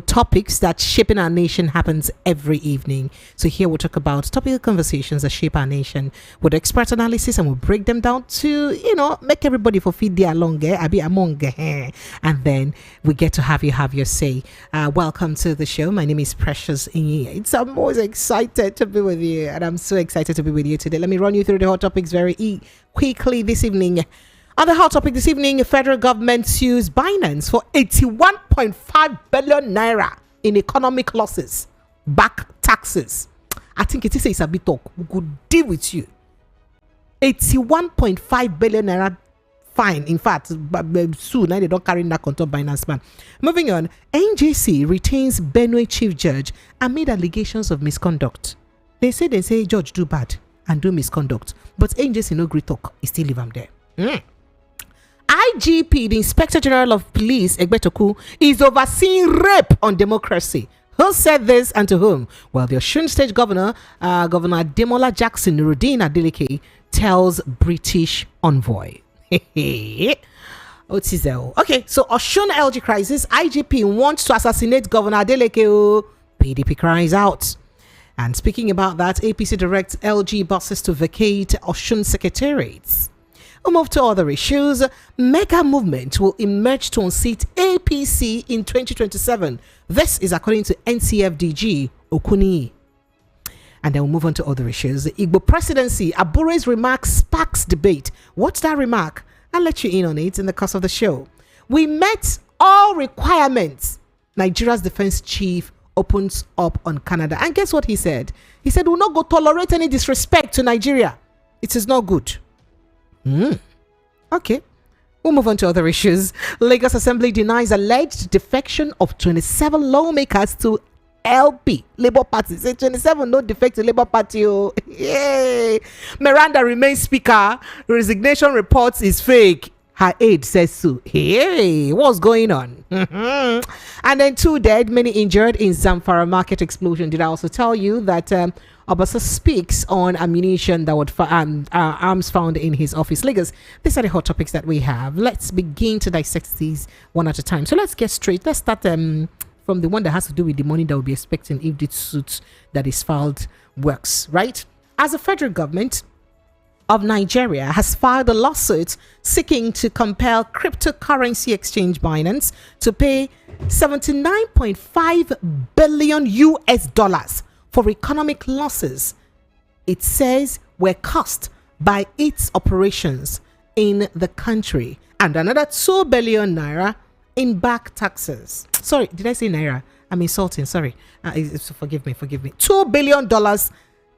topics that shaping our nation happens every evening. So here we'll talk about topical conversations that shape our nation with expert analysis, and we'll break them down to, make everybody for feed their longer, I be among, and then we get to have your say. Welcome to the show. My name is Precious Inye. I'm always excited to be with you, and I'm so excited to be with you today. Let me run you through the hot topics very quickly this evening. On the hot topic this evening, the federal government sues Binance for 81.5 billion naira in economic losses, back taxes. I think it is a bit talk. We could deal with you. 81.5 billion naira fine. In fact, soon they don't carry that control Binance man. Moving on, NJC retains Benue chief judge amid allegations of misconduct. They say judge do bad and do misconduct, but NJC no great talk. He still leave them there. IGP, the Inspector General of Police, Egbetoku, is overseeing rape on democracy. Who said this and to whom? Well, the Osun State Governor, Governor Demola Jackson Nuruddin Adeleke, tells British envoy. Okay, so Osun LG crisis, IGP wants to assassinate Governor Adeleke. PDP cries out. And speaking about that, APC directs LG buses to vacate Osun secretariats. We'll move to other issues. Mega movement will emerge to unseat APC in 2027. This is according to NCFDG Okuni. And then we'll move on to other issues. The Igbo presidency, Abure's remark sparks debate. What's that remark? I'll let you in on it in the course of the show. We met all requirements. Nigeria's defense chief opens up on Canada. And guess what he said? He said, we'll not go tolerate any disrespect to Nigeria. It is not good. Okay, we'll move on to other issues. Lagos Assembly denies alleged defection of 27 lawmakers to LP Labour Party. Say 27 no defect to Labour Party. Oh, yay! Miranda remains speaker. Resignation reports is fake. Her aide says so. Hey, what's going on? And then 2 dead, many injured in Zamfara market explosion. Did I also tell you that Obasa speaks on ammunition that would arms found in his office? Lagos, these are the hot topics that we have. Let's begin to dissect these one at a time. So let's get straight. Let's start from the one that has to do with the money that we'll be expecting if the suit that is filed works, right? As the federal government of Nigeria has filed a lawsuit seeking to compel cryptocurrency exchange Binance to pay 79.5 billion US dollars for economic losses it says were caused by its operations in the country, and another 2 billion naira in back taxes. Sorry, did I say naira? I'm insulting. Sorry. Forgive me. $2 billion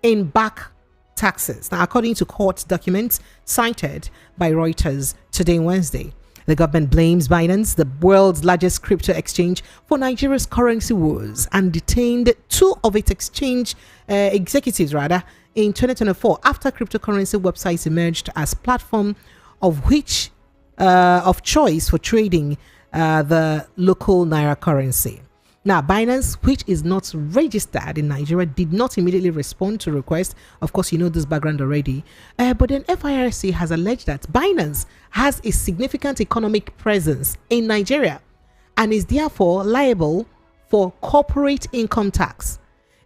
in back taxes. Now, according to court documents cited by Reuters today, Wednesday, the government blames Binance, the world's largest crypto exchange, for Nigeria's currency wars and detained 2 of its exchange executives in 2024 after cryptocurrency websites emerged as platform of choice for trading the local naira currency. Now, Binance, which is not registered in Nigeria, did not immediately respond to requests. Of course, you know this background already. But then FIRC has alleged that Binance has a significant economic presence in Nigeria and is therefore liable for corporate income tax.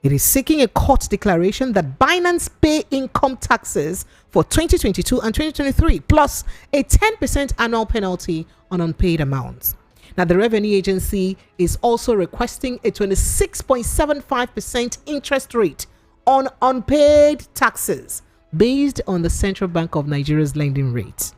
It is seeking a court declaration that Binance pay income taxes for 2022 and 2023, plus a 10% annual penalty on unpaid amounts. Now, the revenue agency is also requesting a 26.75% interest rate on unpaid taxes based on the Central Bank of Nigeria's lending rate.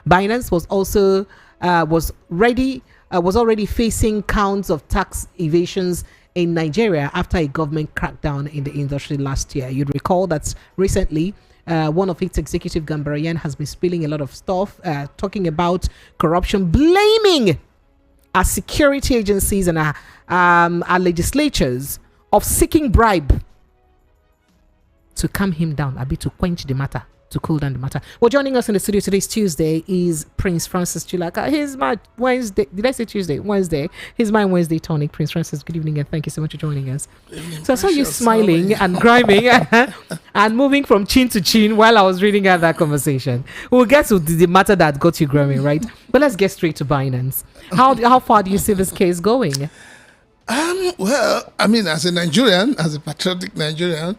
Binance was also was already facing counts of tax evasions in Nigeria after a government crackdown in the industry last year. You'd recall that recently one of its executive, Gambarayan, has been spilling a lot of stuff, talking about corruption, blaming our security agencies and our legislatures of seeking bribe to calm him down, a bit to quench the matter, to cool down the matter. Well, joining us in the studio today's Tuesday is Prince Francis Chilaka. He's my Wednesday. Did I say Tuesday? Wednesday. He's my Wednesday tonic. Prince Francis, good evening and thank you so much for joining us. So I saw you smiling and grinding and moving from chin to chin while I was reading out that conversation. We'll get to the matter that got you growing, right? But let's get straight to Binance. How far do you see this case going? Well, I mean, as a Nigerian, as a patriotic Nigerian,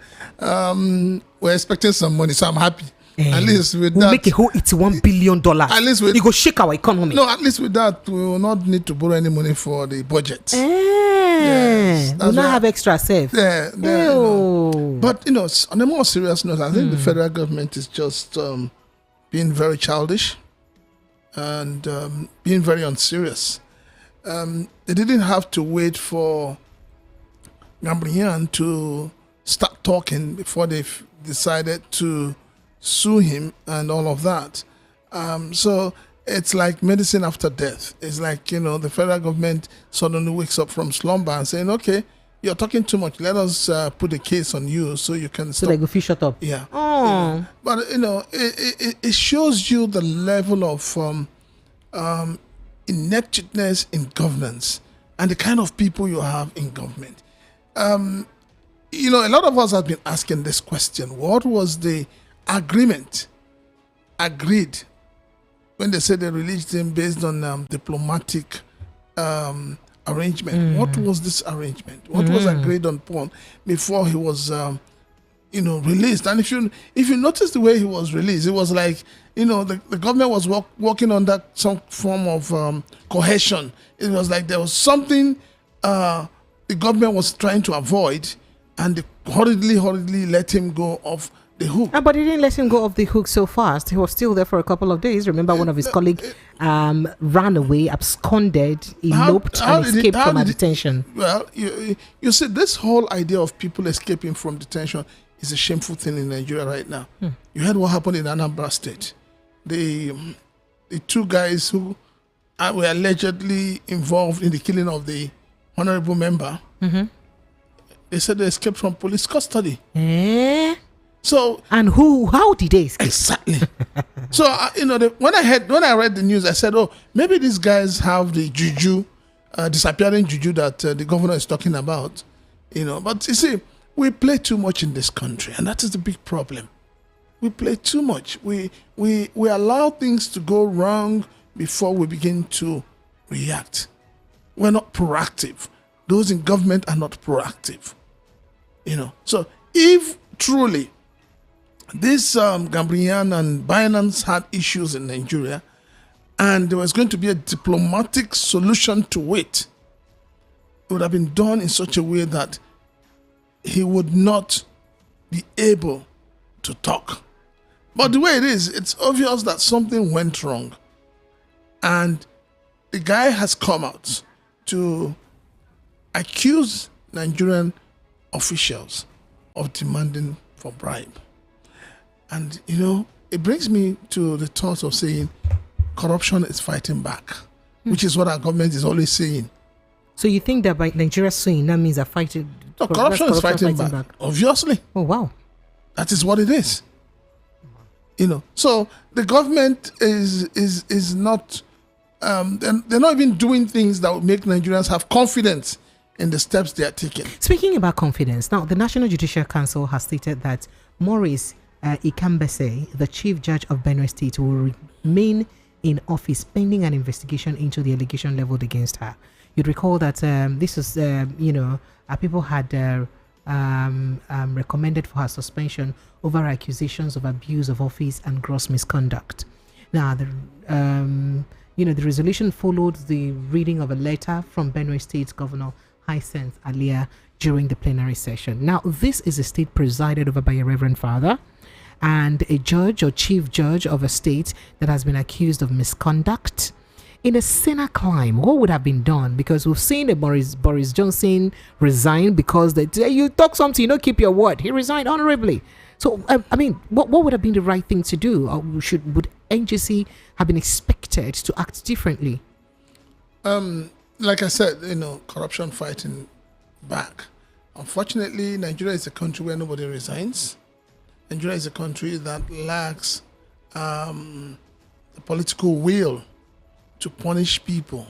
we're expecting some money, so I'm happy. At least with we'll that, make a whole $81 billion. At least with, it go shake our economy. No, at least with that, we will not need to borrow any money for the budget. Yes, we'll not have extra safe. But on a more serious note, I think the federal government is just being very childish and being very unserious. They didn't have to wait for Gambrian to start talking before they decided to sue him and all of that. So it's like medicine after death. It's like, the federal government suddenly wakes up from slumber and saying, okay, you're talking too much. Let us put a case on you so you can stop. So they go fish shut up. Yeah. Oh. But, it shows you the level of ineptness in governance and the kind of people you have in government. A lot of us have been asking this question. What was the agreement agreed when they said they released him based on diplomatic arrangement? What was this arrangement? What was agreed upon before he was released? And if you notice the way he was released, it was like the government was working on that some form of cohesion. It was like there was something the government was trying to avoid, and they hurriedly let him go off the hook. But he didn't let him go off the hook so fast. He was still there for a couple of days. Remember, one of his colleagues ran away, absconded, eloped, and escaped from a detention. Well, you see, this whole idea of people escaping from detention is a shameful thing in Nigeria right now. You heard what happened in Anambra State. The two guys who were allegedly involved in the killing of the honorable member, they said they escaped from police custody. So, and how did they escape? Exactly. So when I read the news, I said, oh, maybe these guys have the juju, disappearing juju that the governor is talking about. But you see, we play too much in this country, and that is the big problem. We play too much. We allow things to go wrong before we begin to react. We're not proactive. Those in government are not proactive. So if truly this Gambrian and Binance had issues in Nigeria, and there was going to be a diplomatic solution to it, it would have been done in such a way that he would not be able to talk. But the way it is, it's obvious that something went wrong. And the guy has come out to accuse Nigerian officials of demanding for bribe. And, it brings me to the thought of saying corruption is fighting back, which is what our government is always saying. So you think that by Nigeria suing, that means they're fighting? No, corruption is fighting back. Obviously. Oh, wow. That is what it is. So the government is not, they're not even doing things that would make Nigerians have confidence in the steps they are taking. Speaking about confidence, now the National Judicial Council has stated that Maurice Ikambese, the Chief Judge of Benue State, will remain in office pending an investigation into the allegation leveled against her. You'd recall that this is, people had recommended for her suspension over accusations of abuse of office and gross misconduct. Now, the resolution followed the reading of a letter from Benue State Governor Hyacinth Alia during the plenary session. Now, this is a state presided over by a Reverend Father and a judge or chief judge of a state that has been accused of misconduct. In a sinner climb, what would have been done? Because we've seen that Boris Johnson resign because you talk something, you don't keep your word. He resigned honorably. So, what would have been the right thing to do? Or would NGC have been expected to act differently? Like I said, corruption fighting back. Unfortunately, Nigeria is a country where nobody resigns. Nigeria is a country that lacks the political will to punish people,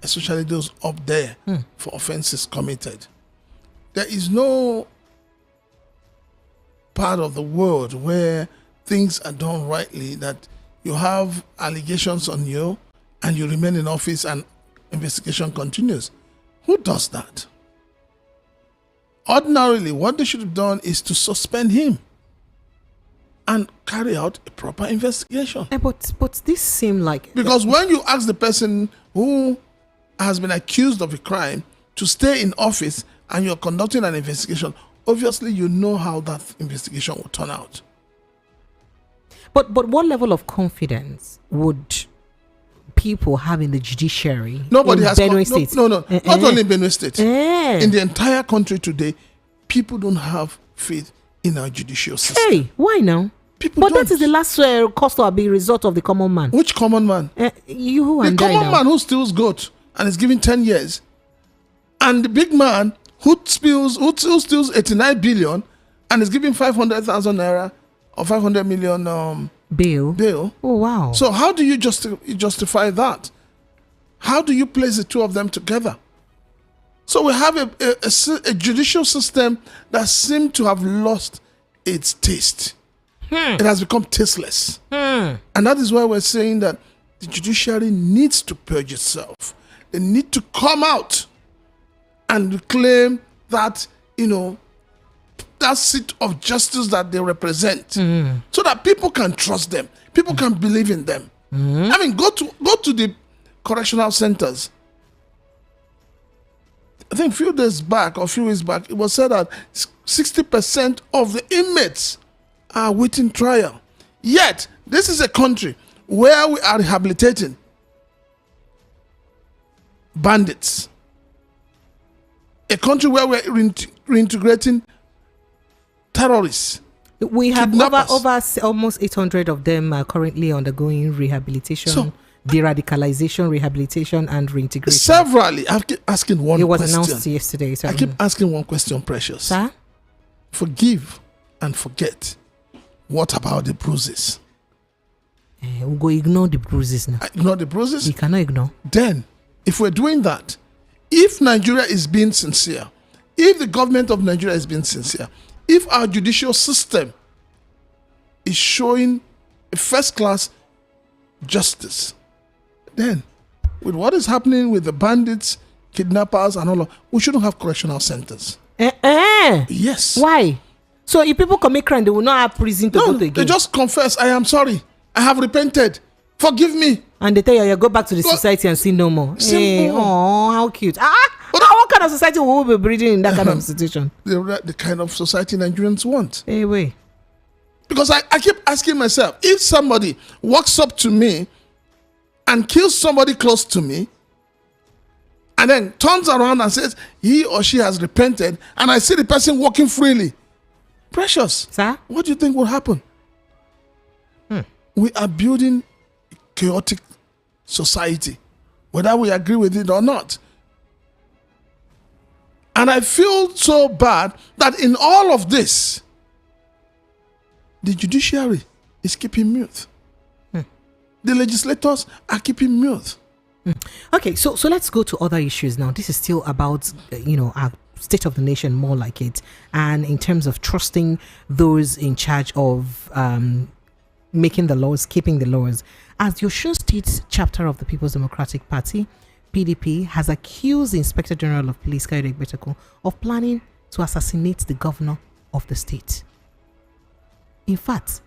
especially those up there, for offenses committed. There is no part of the world where things are done rightly, that you have allegations on you and you remain in office and investigation continues. Who does that? Ordinarily, what they should have done is to suspend him and carry out a proper investigation. But this seemed like, Because when you ask the person who has been accused of a crime to stay in office and you're conducting an investigation, obviously you know how that investigation will turn out. but what level of confidence would people have in the judiciary? Nobody in has Benue State? Not only in Benue State. In the Eh. entire country today, people don't have faith in our judicial system. Hey, why now? People But don't. that is the last cost or be result of the common man. Which common man? You The and I common now. man who steals goat and is given 10 years, and the big man who steals 89 billion and is given 500,000 naira or 500 million Bail. bail. Oh wow. So how do you justify that? How do you place the two of them together? So we have a judicial system that seems to have lost its taste. It has become tasteless. And that is why we're saying that the judiciary needs to purge itself. They need to come out and reclaim that, that seat of justice that they represent, so that people can trust them, people can believe in them. I mean, go to the correctional centers. I think a few weeks back, it was said that 60% of the inmates are waiting trial. Yet, this is a country where we are rehabilitating bandits. A country where we're reintegrating terrorists. We have kidnappers. over almost 800 of them are currently undergoing rehabilitation, So- de-radicalization, rehabilitation, and reintegration. Severally, I keep asking one It was question. announced yesterday. So, I keep asking one question, Precious. sir? Forgive and forget. What about the bruises? We'll go ignore the bruises now. Ignore the bruises? We cannot ignore. Then, if we're doing that, if Nigeria is being sincere, if the government of Nigeria is being sincere, if our judicial system is showing a first-class justice, then with what is happening with the bandits, kidnappers, and all of, we shouldn't have correctional centers. Yes. Why? So if people commit crime, they will not have prison to go to No, again. they just confess, I am sorry. I have repented. Forgive me. And they tell you, go back to the society and sin no more. Simple. Oh, how cute. What kind of society will we be breeding in that kind of situation? The kind of society Nigerians want. Hey, wait. Because I keep asking myself, if somebody walks up to me and kills somebody close to me, and then turns around and says he or she has repented, and I see the person walking freely, Precious, Sir? what do you think will happen? We are building a chaotic society, whether we agree with it or not. And I feel so bad that in all of this, the judiciary is keeping mute. The legislators are keeping mute. Okay, so let's go to other issues now. This is still about, our state of the nation, more like it. And in terms of trusting those in charge of making the laws, keeping the laws. As the Osun State chapter of the People's Democratic Party, PDP, has accused the Inspector General of Police, Kayode Egbetokun, of planning to assassinate the governor of the state. In fact,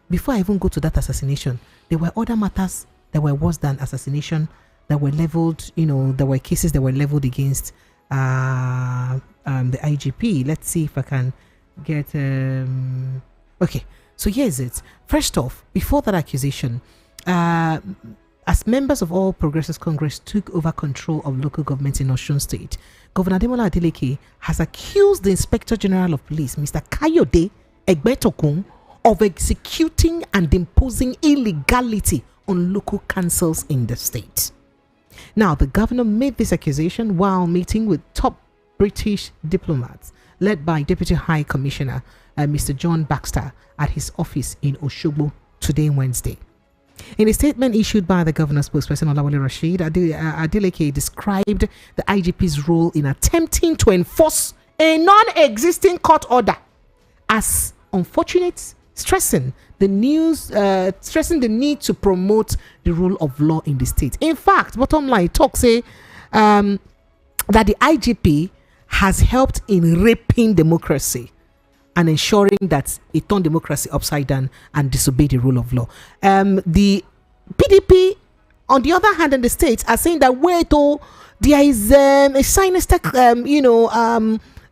before I even go to that assassination, there were other matters that were worse than assassination that were leveled, there were cases that were leveled against the IGP. Let's see if I can get... Okay, so here's it. First off, before that accusation, as members of All Progressives Congress took over control of local government in Osun State, Governor Ademola Adeleke has accused the Inspector General of Police, Mr. Kayode Egbetokun, of executing and imposing illegality on local councils in the state. Now, the governor made this accusation while meeting with top British diplomats led by Deputy High Commissioner Mr. John Baxter at his office in Osogbo today, Wednesday. In a statement issued by the governor's spokesperson Olawale Rasheed, Adeleke described the IGP's role in attempting to enforce a non-existing court order as unfortunate, stressing the need to promote the rule of law in the state. In fact, bottom line talk say that the IGP has helped in raping democracy and ensuring that it turned democracy upside down and disobeyed the rule of law. The PDP, on the other hand, in the states are saying that there is a sinister,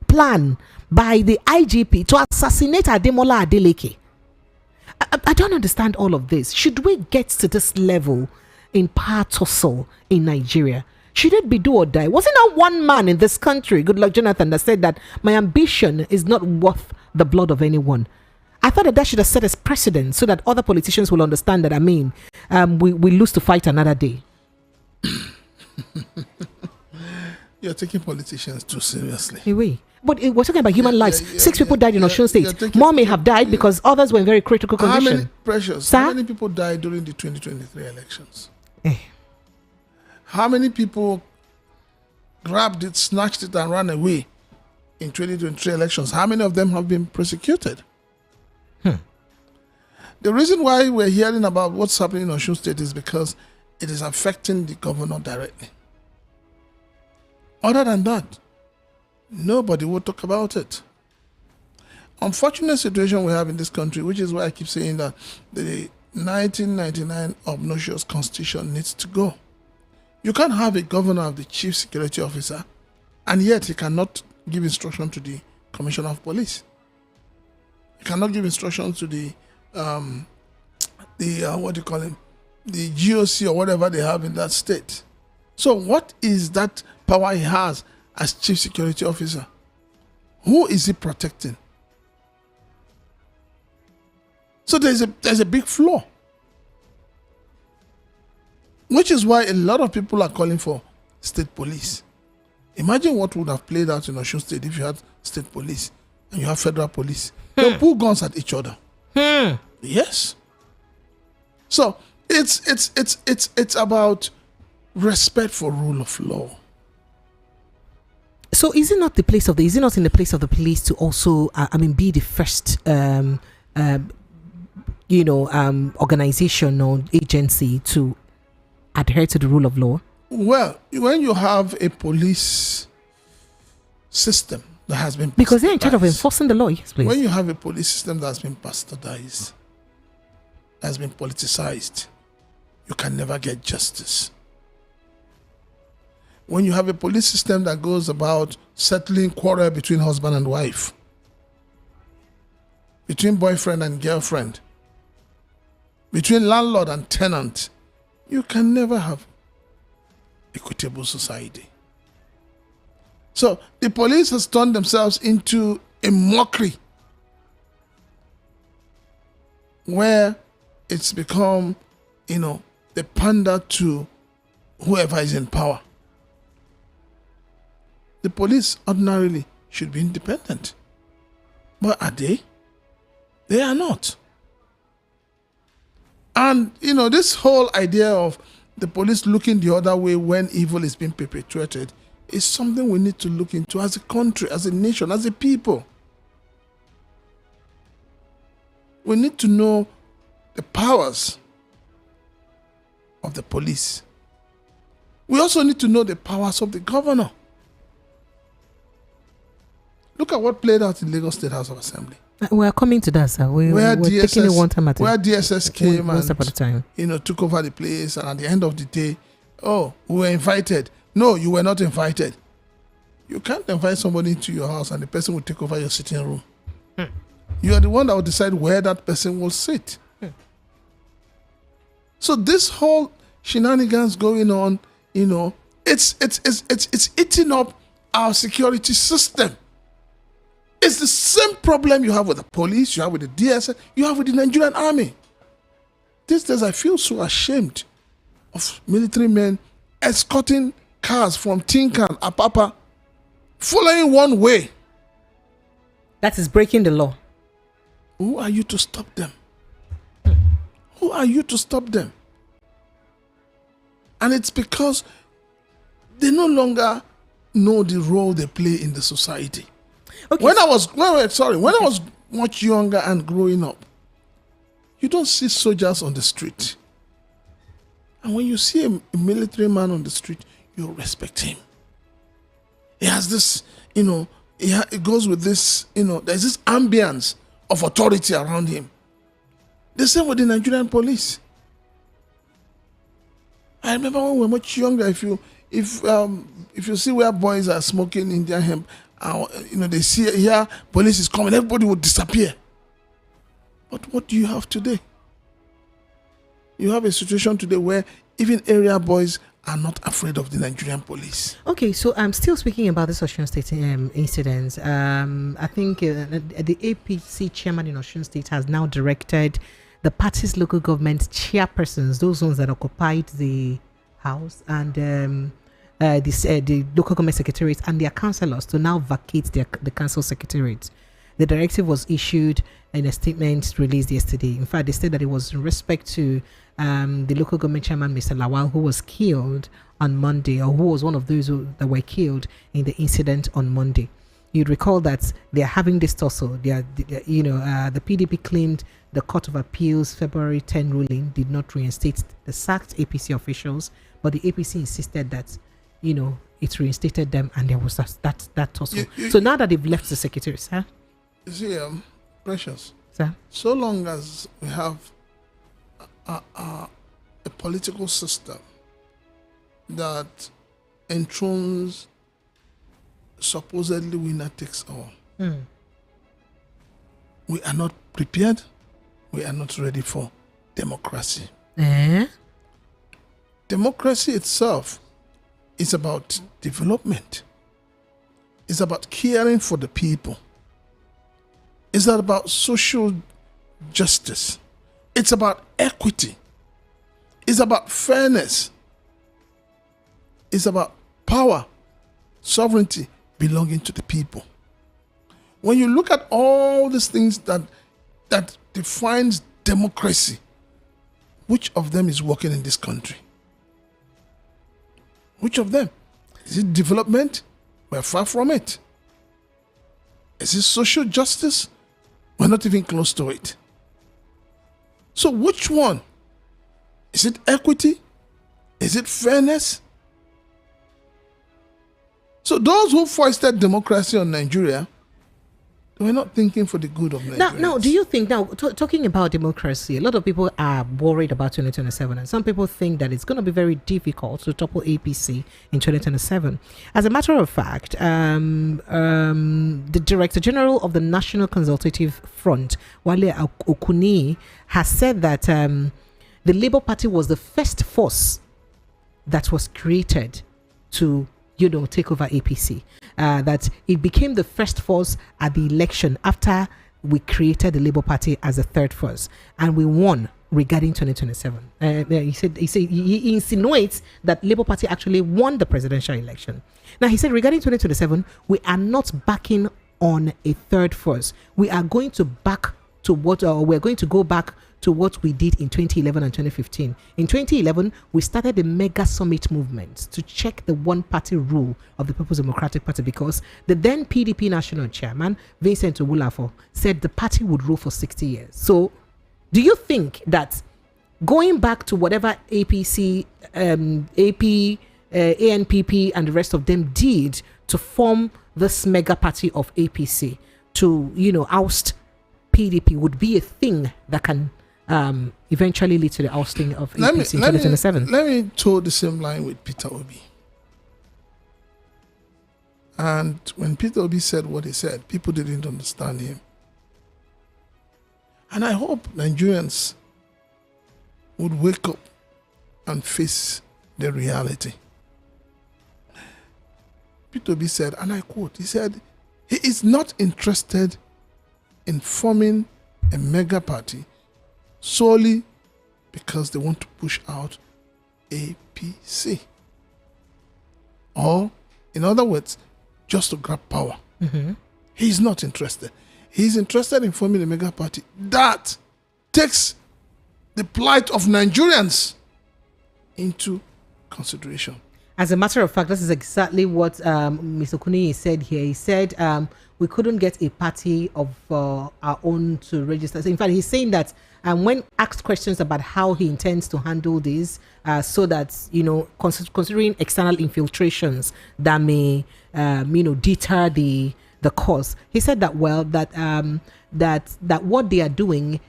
plan by the IGP to assassinate Ademola Adeleke. I don't understand all of this. Should we get to this level in power tussle in Nigeria? Should it be do or die? Wasn't there one man in this country, Goodluck Jonathan, that said that my ambition is not worth the blood of anyone? I thought that should have set as precedent so that other politicians will understand that, we lose to fight another day. You're taking politicians too seriously. Anyway, but we're talking about human lives. 6 people died in Osun State. More may have died because others were in very critical condition. How many people died during the 2023 elections? How many people grabbed it, snatched it, and ran away in 2023 elections? How many of them have been prosecuted? The reason why we're hearing about what's happening in Osun State is because it is affecting the governor directly. Other than that, nobody will talk about it. Unfortunate situation we have in this country, which is why I keep saying that the 1999 obnoxious constitution needs to go. You can't have a governor of the chief security officer, and yet he cannot give instruction to the commissioner of police. He cannot give instructions to the the GOC or whatever they have in that state. So what is that power he has as chief security officer? Who is he protecting? So there's a big flaw. Which is why a lot of people are calling for state police. Imagine what would have played out in Osun State if you had state police and you have federal police. They'll pull guns at each other. Yes. So it's about respect for rule of law. So is it not in the place of the police to also be the first organization or agency to adhere to the rule of law? Well, when you have a police system that has been because they're in charge of enforcing the law, yes, please. When you have a police system that has been bastardized, has been politicized, you can never get justice. When you have a police system that goes about settling quarrel between husband and wife, between boyfriend and girlfriend, between landlord and tenant, you can never have equitable society. So the police has turned themselves into a mockery where it's become, the pander to whoever is in power. The police ordinarily should be independent. But are they? They are not. And, this whole idea of the police looking the other way when evil is being perpetrated is something we need to look into as a country, as a nation, as a people. We need to know the powers of the police. We also need to know the powers of the governor. Look at what played out in Lagos State House of Assembly. We are coming to that, sir. We're taking it one time at a time. Where DSS came one step at a time. Took over the place, and at the end of the day, we were invited. No, you were not invited. You can't invite somebody into your house and the person will take over your sitting room. You are the one that will decide where that person will sit. So this whole shenanigans going on, it's eating up our security system. It's the same problem you have with the police, you have with the DSS, you have with the Nigerian army. These days I feel so ashamed of military men escorting cars from Tinkan, Apapa, following one way. That is breaking the law. Who are you to stop them? Who are you to stop them? And it's because they no longer know the role they play in the society. Okay. When I was much younger and growing up, you don't see soldiers on the street. And when you see a military man on the street, you respect him. He has this It goes with this, there's this ambience of authority around him. The same with the Nigerian police. I remember when we were much younger, if you see where boys are smoking Indian hemp, they see here police is coming, everybody would disappear. But what do you have today? You have a situation today where even area boys are not afraid of the Nigerian police. Okay, so I'm still speaking about this Osun State incident. I think the APC chairman in Osun State has now directed the party's local government chairpersons, those ones that occupied the house, and the local government secretariats and their councillors to now vacate the council secretariats. The directive was issued in a statement released yesterday. In fact, they said that it was in respect to the local government chairman, Mr. Lawal, who was killed on Monday, or who was one of those that were killed in the incident on Monday. You'd recall that they are having this tussle. The PDP claimed the Court of Appeals February 10 ruling did not reinstate the sacked APC officials, but the APC insisted that, it reinstated them, and there was that tussle. So now that they've left the secretaries, huh? You see, Precious, sir, so long as we have a political system that enthrones supposedly winner takes all, we are not prepared, we are not ready for democracy. Democracy itself is about development. It's about caring for the people. It's not about social justice. It's about equity. It's about fairness. It's about power, sovereignty belonging to the people. When you look at all these things that defines democracy, which of them is working in this country? Which of them? Is it development? We're far from it. Is it social justice? We're not even close to it. So which one? Is it equity? Is it fairness? So those who foisted democracy on Nigeria, they were not thinking for the good of Nigeria. Now, do you think, talking about democracy, a lot of people are worried about 2027, and some people think that it's going to be very difficult to topple APC in 2027. As a matter of fact, the Director General of the National Consultative Front, Wale Okuni, has said that the Labour Party was the first force that was created to take over APC. That it became the first force at the election after we created the Labour Party as a third force, and we won regarding 2027. He insinuates that Labour Party actually won the presidential election. Now he said regarding 2027, we are not backing on a third force. We are going to back to we're going to go back to what we did in 2011 and 2015. In 2011, we started the mega summit movement to check the one-party rule of the People's Democratic Party, because the then PDP national chairman, Vincent Ogbulafo, said the party would rule for 60 years. So do you think that going back to whatever APC, ANPP and the rest of them did to form this mega party of APC to, oust PDP would be a thing that can eventually lead to the ousting of APC in 2027. Let me toe the same line with Peter Obi. And when Peter Obi said what he said, people didn't understand him. And I hope Nigerians would wake up and face the reality. Peter Obi said, and I quote, he said, he is not interested in forming a mega party solely because they want to push out APC. Or, in other words, just to grab power. Mm-hmm. He's not interested. He's interested in forming a mega party that takes the plight of Nigerians into consideration. As a matter of fact, this is exactly what Mr. Kuni said here. He said we couldn't get a party of our own to register. So in fact, he's saying that when asked questions about how he intends to handle this, so that, considering external infiltrations that may, deter the cause, he said that, well, that what they are doing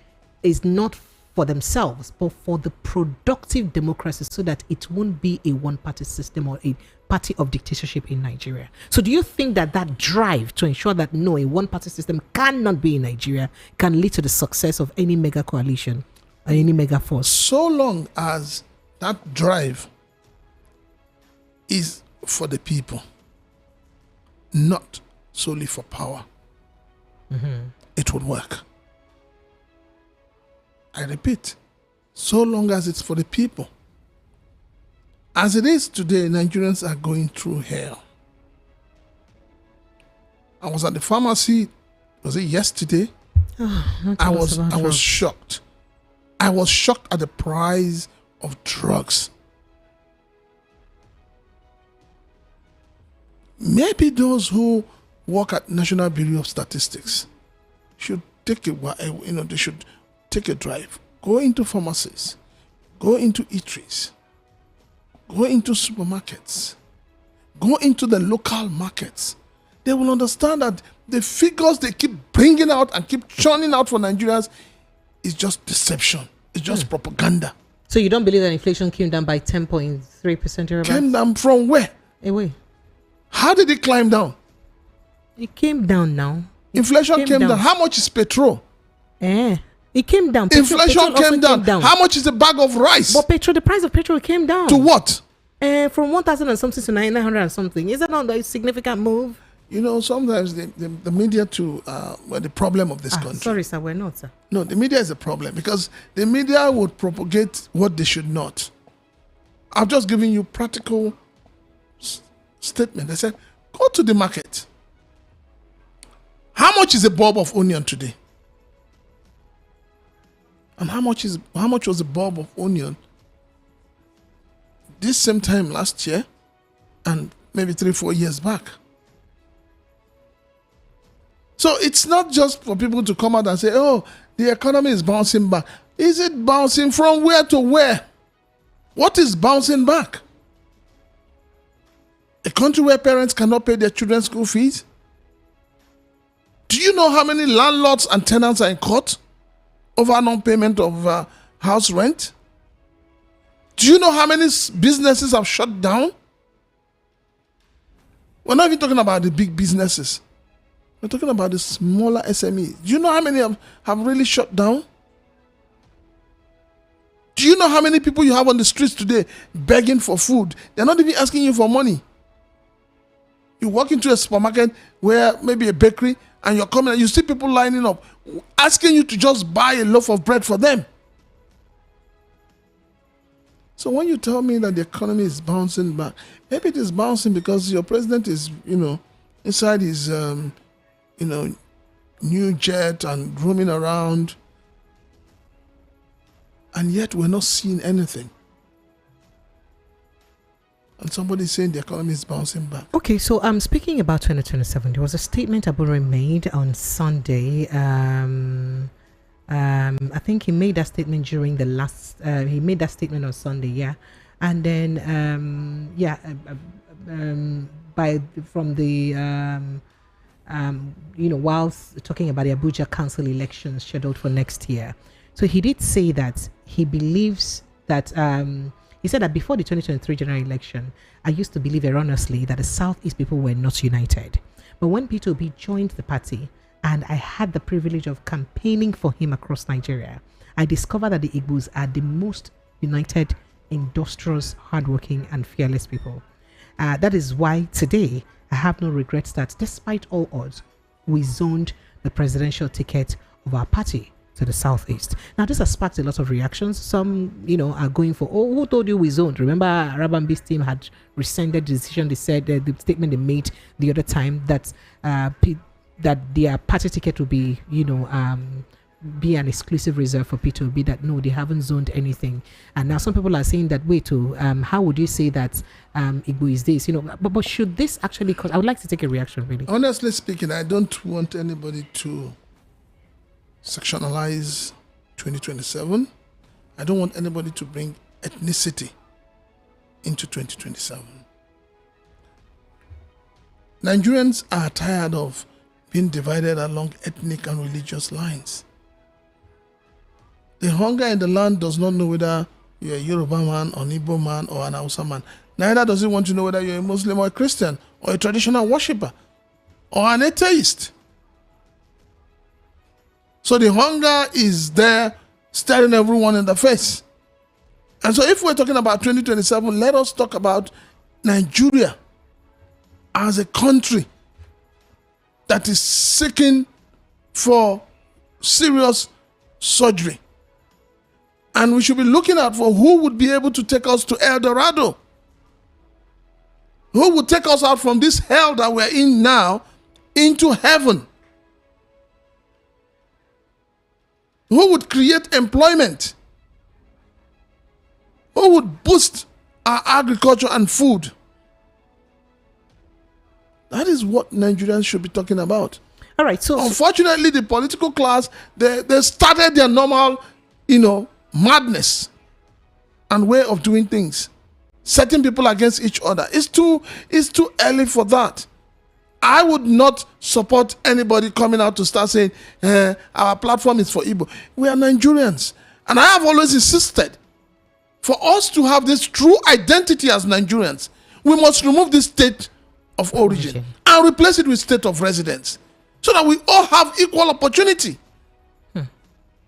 is not for themselves, but for the productive democracy, so that it won't be a one-party system or a party of dictatorship in Nigeria. So do you think that drive to ensure that no, a one-party system cannot be in Nigeria can lead to the success of any mega coalition or any mega force? So long as that drive is for the people, not solely for power, it would work. I repeat, so long as it's for the people. As it is today, Nigerians are going through hell. I was at the pharmacy, was it yesterday? I was shocked. I was shocked at the price of drugs. Maybe those who work at National Bureau of Statistics should take they should take a drive, go into pharmacies, go into eateries, go into supermarkets, go into the local markets. They will understand that the figures they keep bringing out and keep churning out for Nigerians is just deception. It's just propaganda. So you don't believe that inflation came down by 10.3%? Came down from where? Away. How did it climb down? It came down now. Inflation came down. How much is petrol? It came down. Inflation came down. How much is a bag of rice? But the price of petrol came down. To what? From 1,000 and something to 900 and something. Is that not a significant move? Sometimes the media were the problem of this country. Sorry, sir, we're not, sir. No, the media is a problem because the media would propagate what they should not. I've just given you practical statement. I said, go to the market. How much is a bulb of onion today? And how much was a bulb of onion this same time last year and maybe 3-4 years back? So it's not just for people to come out and say, oh, the economy is bouncing back. Is it bouncing from where to where? What is bouncing back? A country where parents cannot pay their children's school fees? Do you know how many landlords and tenants are in court over non-payment of house rent? Do you know how many businesses have shut down? We're not even talking about the big businesses. We're talking about the smaller SMEs. Do you know how many have really shut down? Do you know how many people you have on the streets today begging for food? They're not even asking you for money. You walk into a supermarket where maybe a bakery and you're coming and you see people lining up asking you to just buy a loaf of bread for them. So when you tell me that the economy is bouncing back, maybe it is bouncing because your president is, inside his, new jet and roaming around, and yet we're not seeing anything. And somebody's saying the economy is bouncing back. Okay, so speaking about 2027, there was a statement Abure made on Sunday. I think he made that statement during the last. He made that statement on Sunday, yeah, and then whilst talking about the Abuja Council elections scheduled for next year, so he did say that he believes that. He said that before the 2023 general election, I used to believe erroneously that the Southeast people were not united. But when P2B joined the party and I had the privilege of campaigning for him across Nigeria, I discovered that the Igbos are the most united, industrious, hardworking, and fearless people. That is why today I have no regrets that despite all odds, we zoned the presidential ticket of our party to the Southeast. Now, this has sparked a lot of reactions. Some, are going for, oh, who told you we zoned? Remember, Arabambi's team had rescinded the decision. They said the statement they made the other time that that their party ticket would be, be an exclusive reserve for P2B, that no, they haven't zoned anything. And now some people are saying that, wait, how would you say that Igbo is this? But should this actually cause, I would like to take a reaction, really. Honestly speaking, I don't want anybody to sectionalize 2027. I don't want anybody to bring ethnicity into 2027. Nigerians are tired of being divided along ethnic and religious lines. The hunger in the land does not know whether you're a Yoruba man, or an Igbo man, or an Hausa man. Neither does it want to know whether you're a Muslim or a Christian, or a traditional worshipper, or an atheist. So the hunger is there, staring everyone in the face. And so if we're talking about 2027, let us talk about Nigeria as a country that is seeking for serious surgery. And we should be looking out for who would be able to take us to El Dorado. Who would take us out from this hell that we're in now into heaven. Who would create employment? Who would boost our agriculture and food? That is what Nigerians should be talking about. All right. So unfortunately, the political class, they started their normal, madness and way of doing things, setting people against each other. It's too early for that. I would not support anybody coming out to start saying our platform is for Igbo. We are Nigerians, and I have always insisted for us to have this true identity as Nigerians, we must remove this state of origin and replace it with state of residence, so that we all have equal opportunity.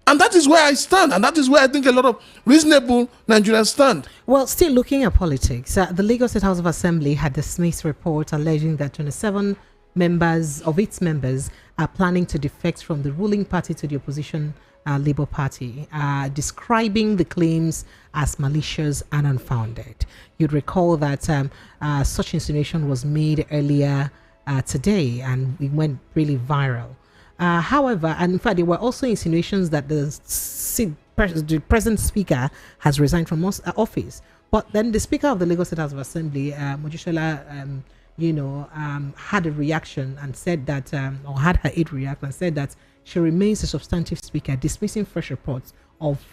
And that is where I stand, and that is where I think a lot of reasonable Nigerians stand. Well, still looking at politics, the Lagos State House of Assembly had dismissed reports alleging that 27 of its members are planning to defect from the ruling party to the opposition Labour Party, describing the claims as malicious and unfounded. You'd recall that such insinuation was made earlier today, and it went really viral. However, and in fact, there were also insinuations that the present speaker has resigned from office. But then the Speaker of the Lagos State House of Assembly, Mojisola, had a reaction and said that, or had her aide react and said that she remains a substantive speaker, dismissing fresh reports of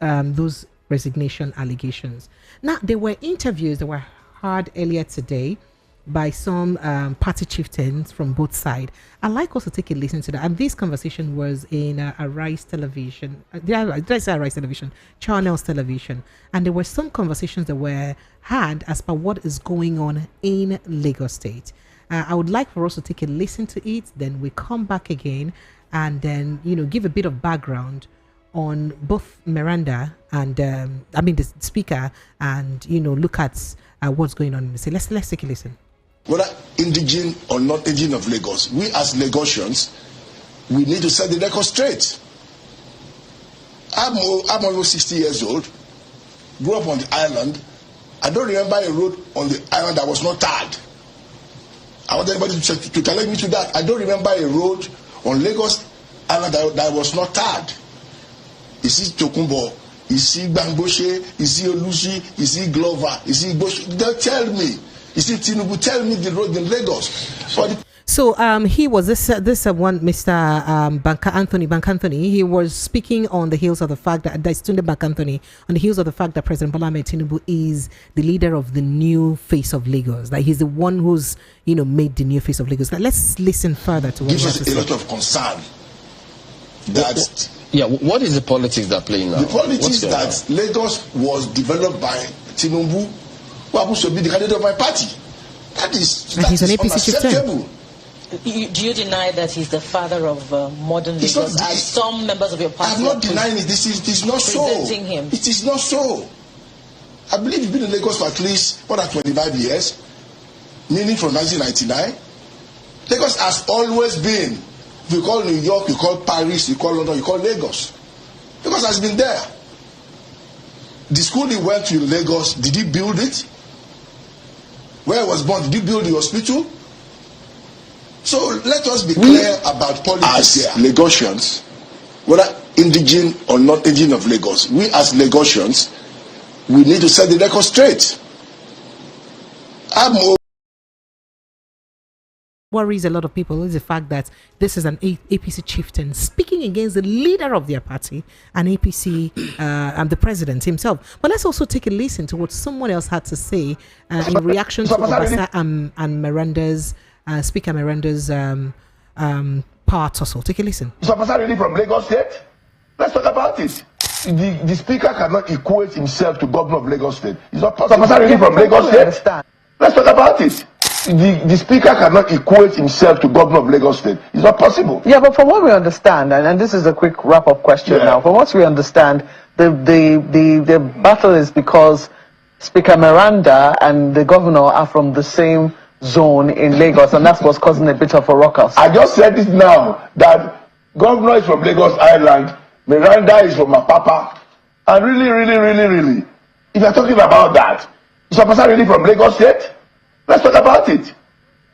those resignation allegations. Now, there were interviews that were heard earlier today by some party chieftains from both sides. I'd like us to take a listen to that. And this conversation was in Arise Television. Did I say Arise Television? Channels Television. And there were some conversations that were had as per what is going on in Lagos State. I would like for us to take a listen to it. Then we come back again and then, give a bit of background on both Miranda and, the speaker, and, look at what's going on. So let's take a listen. Whether indigene or not indigene of Lagos, we as Lagosians, we need to set the record straight. I'm almost 60 years old, grew up on the island. I don't remember a road on the island that was not tarred. I want everybody to challenge me to that. I don't remember a road on Lagos Island that was not tarred. You see Tokumbo, you see Bangboshe, you see Olushi, you see Glover, you see Bosh. They tell me. You see, Tinubu tell me the road in Lagos. So he was this one, Mr. Bank Anthony. He was speaking on the heels of the fact that Tunde Bank Anthony, on the heels of the fact that President Bola Ahmed Tinubu is the leader of the new face of Lagos. Like he's the one who's made the new face of Lagos. Now, let's listen further to what gives us a lot of concern. What is the politics that playing now? The politics that Lagos was developed by Tinubu, who happens to be the candidate of my party. That is unacceptable. Do you deny that he's the father of modern Lagos? As some members of your party I'm not denying it. It is not so. Him. It is not so. I believe you've been in Lagos for at least more than 25 years, meaning from 1999. Lagos has always been. If you call New York, you call Paris, you call London, you call Lagos. Lagos has been there. The school he went to in Lagos, did he build it? Where he was born, did he build the hospital? So let us be clear about politics as here. Lagosians, whether indigene or not indigene of Lagos, we as Lagosians, we need to set the record straight. Worries a lot of people is the fact that this is an APC chieftain speaking against the leader of their party, an APC and the president himself. But let's also take a listen to what someone else had to say in reaction to Obasa and Miranda's Speaker Miranda's power tussle. Take a listen. Is Obasa really from Lagos State? Let's talk about it. The speaker cannot equate himself to governor of Lagos State. Is Obasa really from Lagos State? Let's talk about it. The speaker cannot equate himself to governor of Lagos State. It's not possible. Yeah, but from what we understand, and this is a quick wrap-up question now. From what we understand, the battle is because Speaker Miranda and the governor are from the same zone in Lagos, and that's what's causing a bit of a ruckus. I just said this now, that governor is from Lagos Island, Miranda is from Apapa, and really, if you're talking about that, is Obasa really from Lagos State? Let's talk about it.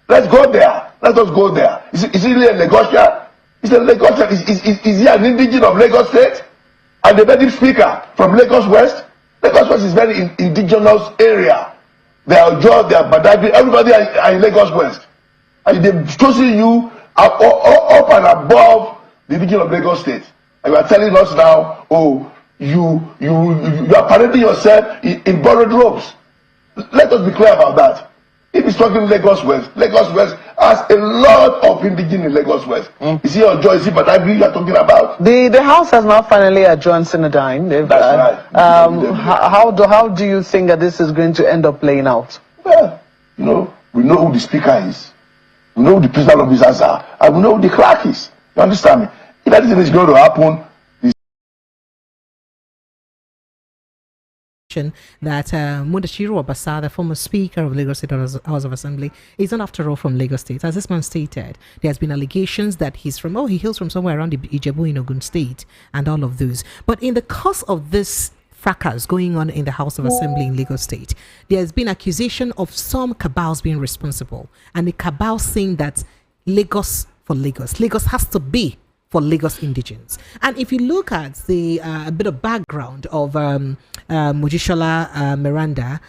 Let's go there. Let us go there. Is he really a Lagosian? Is he a Lagosian? Is he an indigene of Lagos State? And the very speaker from Lagos West? Lagos West is very indigenous area. They are Ojo, they are Badagry, everybody are in Lagos West. And they've chosen you up and above the region of Lagos State. And you are telling us now, oh, you are parading yourself in borrowed robes. Let us be clear about that. If he's talking Lagos West has a lot of indigenous in Lagos West. Is he Ojo? Is he Badagry you are talking about? The House has now finally adjourned Synodine. That's right. How do you think that this is going to end up playing out? Well, we know who the speaker is. We know who the prison officers are. And we know who the clerk is. You understand me? If anything is going to happen, that Mudashiru Obasa, the former Speaker of Lagos State House of Assembly, is not after all from Lagos State. As this man stated, there has been allegations that he hails from somewhere around the Ijebu in Ogun State and all of those. But in the course of this fracas going on in the House of Assembly in Lagos State, there has been accusation of some cabals being responsible, and the cabal saying that Lagos has to be for Lagos indigenes. And if you look at the a bit of background of Mojisola Miranda,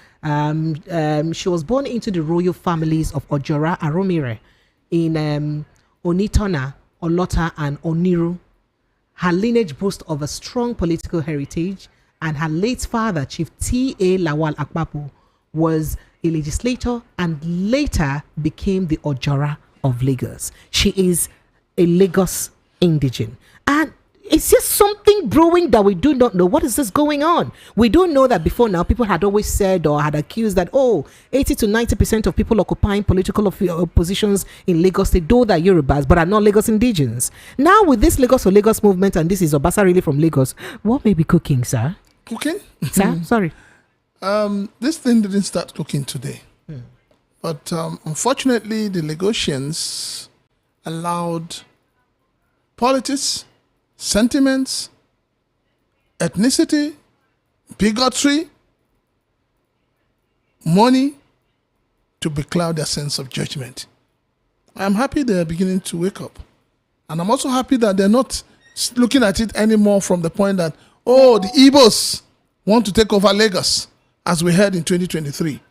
she was born into the royal families of Ojora Aromire in Onitona, Olota, and Oniru. Her lineage boasts of a strong political heritage, and her late father, Chief T.A. Lawal Akpapu, was a legislator and later became the Ojora of Lagos. She is a Lagos indigene, and it's just something brewing that we do not know. What is this going on? We don't know that before now. People had always said or had accused that 80 to 90% of people occupying political positions in Lagos State, though they're Yorubas, but are not Lagos indigenes. Now with this Lagos for Lagos movement, and this is Obasa really from Lagos, what may be cooking, sir? Cooking? Sir, sorry. This thing didn't start cooking today. But unfortunately, the Lagosians allowed politics, sentiments, ethnicity, bigotry, money to becloud their sense of judgment. I'm happy they're beginning to wake up. And I'm also happy that they're not looking at it anymore from the point that, the Igbos want to take over Lagos, as we heard in 2023.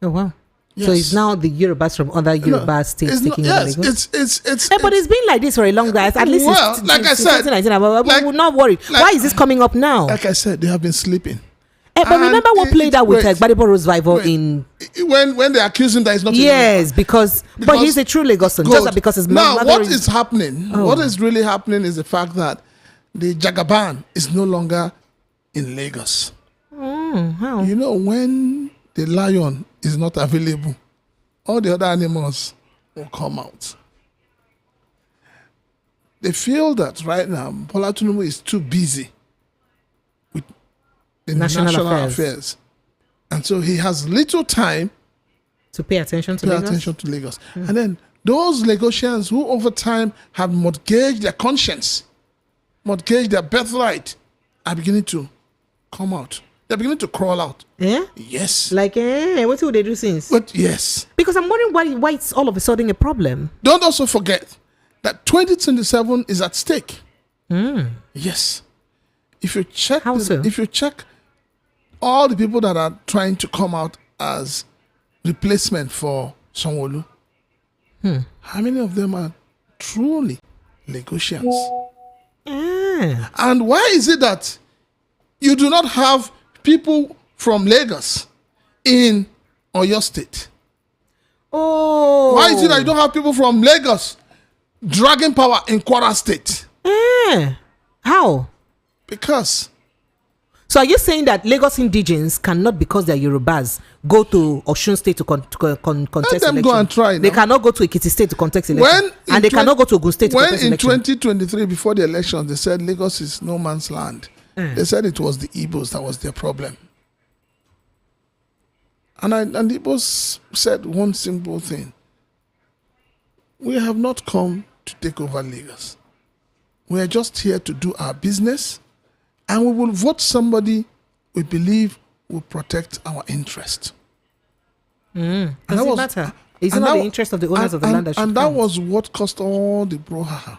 Oh, wow. Yes. So it's now the Yorubas from other Yoruba states taking over Lagos? But it's been like this for a long time. At least like I said, we're not worried. Why is this coming up now? Like I said, they have been sleeping. But remember what played out with Gbadebo Rosevival in... When they accuse him that he's not... Yes, because but he's a true Lagosan. Just that because his mother... Now, what is happening, what is really happening is the fact that the Jagaban is no longer in Lagos. How? You know, when the lion is not available, all the other animals will come out. They feel that right now, Bola Tinubu is too busy with the national affairs. And so he has little time to pay attention to Lagos. And then those Lagosians who over time have mortgaged their conscience, mortgaged their birthright, are beginning to come out. They're beginning to crawl out. Yeah? Yes. Like, what will they do since? But yes. Because I'm wondering why it's all of a sudden a problem. Don't also forget that 2027 is at stake. Yes. If you check, How so? if you check all the people that are trying to come out as replacement for Sanwo-Olu, how many of them are truly Lagosians? And why is it that you do not have people from Lagos in Oyo State? Oh. Why is it that you don't have people from Lagos dragging power in Kwara State? How? Because So are you saying that Lagos indigenes cannot, because they're Yorubas, go to Osun State to contest let them election? go and try. They now. cannot go to Ekiti State to contest election. And they cannot go to Ogun State to contest When in election. 2023, before the election, they said Lagos is no man's land. They said it was the Igbos that was their problem. And the Igbos said one simple thing. We have not come to take over Lagos. We are just here to do our business, and we will vote somebody we believe will protect our interest. Does it matter? Is it not the interest of the owners of the land that should And that count? was what caused all the brouhaha.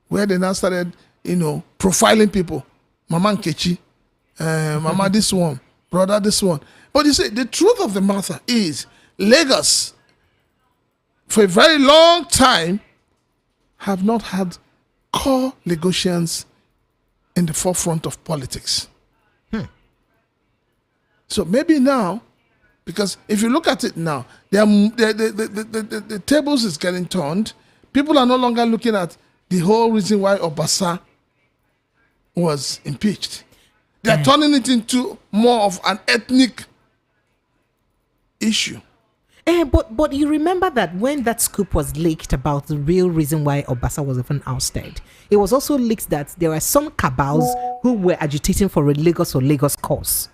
Where they now started, profiling people. Mama Nkechi, Mama this one, brother this one. But you see, the truth of the matter is, Lagos, for a very long time, have not had core Lagosians in the forefront of politics. So maybe now, because if you look at it now, the tables is getting turned. People are no longer looking at the whole reason why Obasa was impeached. They are turning it into more of an ethnic issue. But you remember that when that scoop was leaked about the real reason why Obasa was even ousted, it was also leaked that there were some cabals who were agitating for a Lagos or Lagos cause,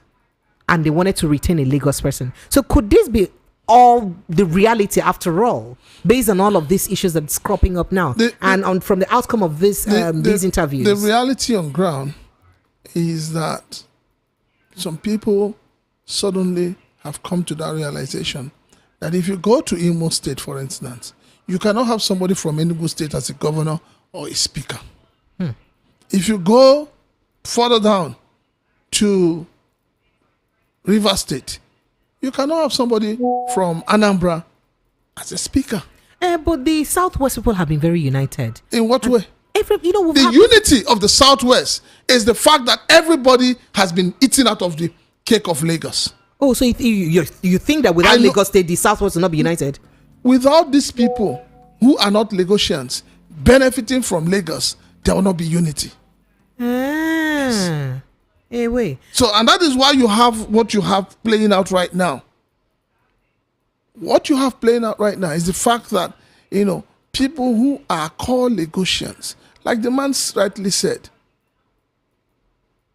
and they wanted to retain a Lagos person. So could this be all the reality after all, based on all of these issues that's cropping up now, from the outcome of this these interviews? The reality on ground is that some people suddenly have come to that realization that if you go to Imo State, for instance, you cannot have somebody from Enugu State as a governor or a speaker. If you go further down to River State, you cannot have somebody from Anambra as a speaker. But the Southwest people have been very united. In what way? The unity of the Southwest is the fact that everybody has been eaten out of the cake of Lagos. Oh, so you think that without Lagos State, the Southwest will not be united? Without these people who are not Lagosians benefiting from Lagos, there will not be unity. Wait. So, and that is why you have what you have playing out right now. What you have playing out right now is the fact that, people who are called Lagosians, like the man rightly said,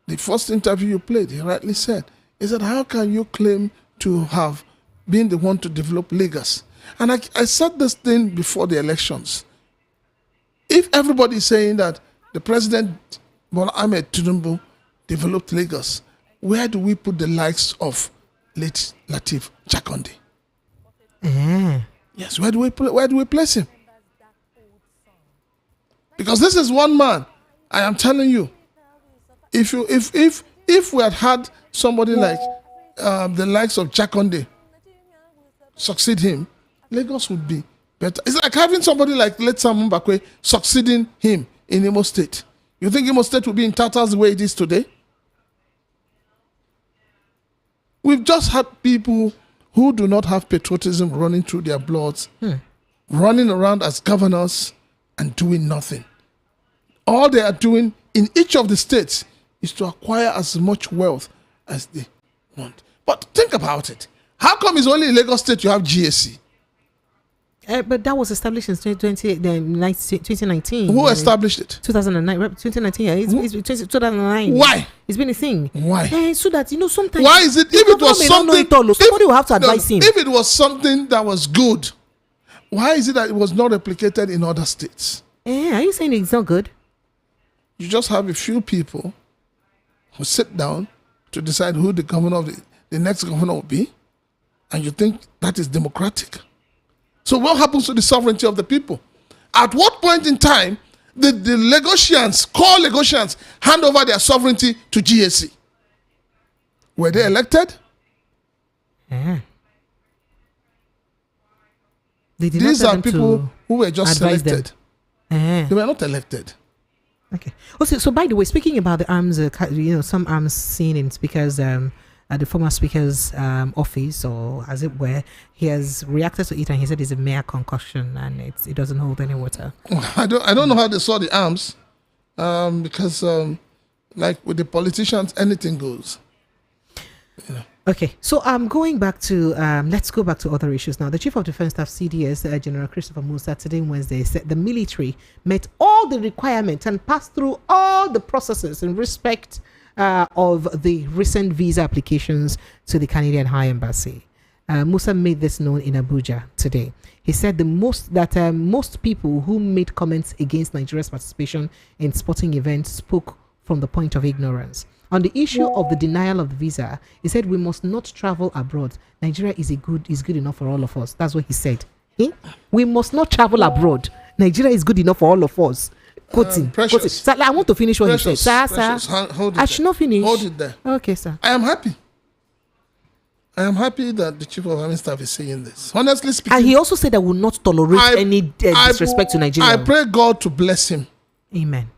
the first interview you played, he rightly said, is that how can you claim to have been the one to develop Lagos? And I said this thing before the elections. If everybody is saying that the president, Bola Ahmed Tinubu, developed Lagos, where do we put the likes of late Lateef Jakonde? Yes, where do we place him? Because this is one man. I am telling you, if we had somebody like the likes of Jakonde succeed him, Lagos would be better. It's like having somebody like Sam Mbakwe succeeding him in Imo State. You think Imo State will be in tatters the way it is today? We've just had people who do not have patriotism running through their bloods, running around as governors and doing nothing. All they are doing in each of the states is to acquire as much wealth as they want. But think about it. How come it's only in Lagos State you have GSC? But that was established in 2019. Who established it? 2009. 2019, yeah. It's 2009. Why? It's been a thing. Why? So that, sometimes... Why is it? If it was something... Somebody will have to advise him. If it was something that was good, why is it that it was not replicated in other states? Are you saying it's not good? You just have a few people who sit down to decide who the governor of the next governor will be, and you think that is democratic. So what happens to the sovereignty of the people? At what point in time the Lagosians, core Lagosians, hand over their sovereignty to GAC? Were they elected? They did These not are people who were just selected. They were not elected. Okay. Also, so by the way, speaking about the arms, some arms seen in speakers, at the former speaker's office, or as it were, he has reacted to it and he said it's a mere concoction and it doesn't hold any water. I don't know how they saw the arms, because like with the politicians, anything goes. Okay, so going back to let's go back to other issues now. The Chief of Defense Staff (CDS) General Christopher Musa today Wednesday said the military met all the requirements and passed through all the processes in respect of the recent visa applications to the Canadian High Embassy. Musa made this known in Abuja today. He said most people who made comments against Nigeria's participation in sporting events spoke from the point of ignorance. On the issue of the denial of the visa, he said we must not travel abroad. Nigeria is good enough for all of us. That's what he said. We must not travel abroad. Nigeria is good enough for all of us. Quoting. Sir, I want to finish what he said. Sir. I should not finish. Hold it there. Okay, sir. I am happy that the Chief of Army Staff is saying this. Honestly speaking. And he also said that we will not tolerate any disrespect to Nigeria. I pray God to bless him. Amen.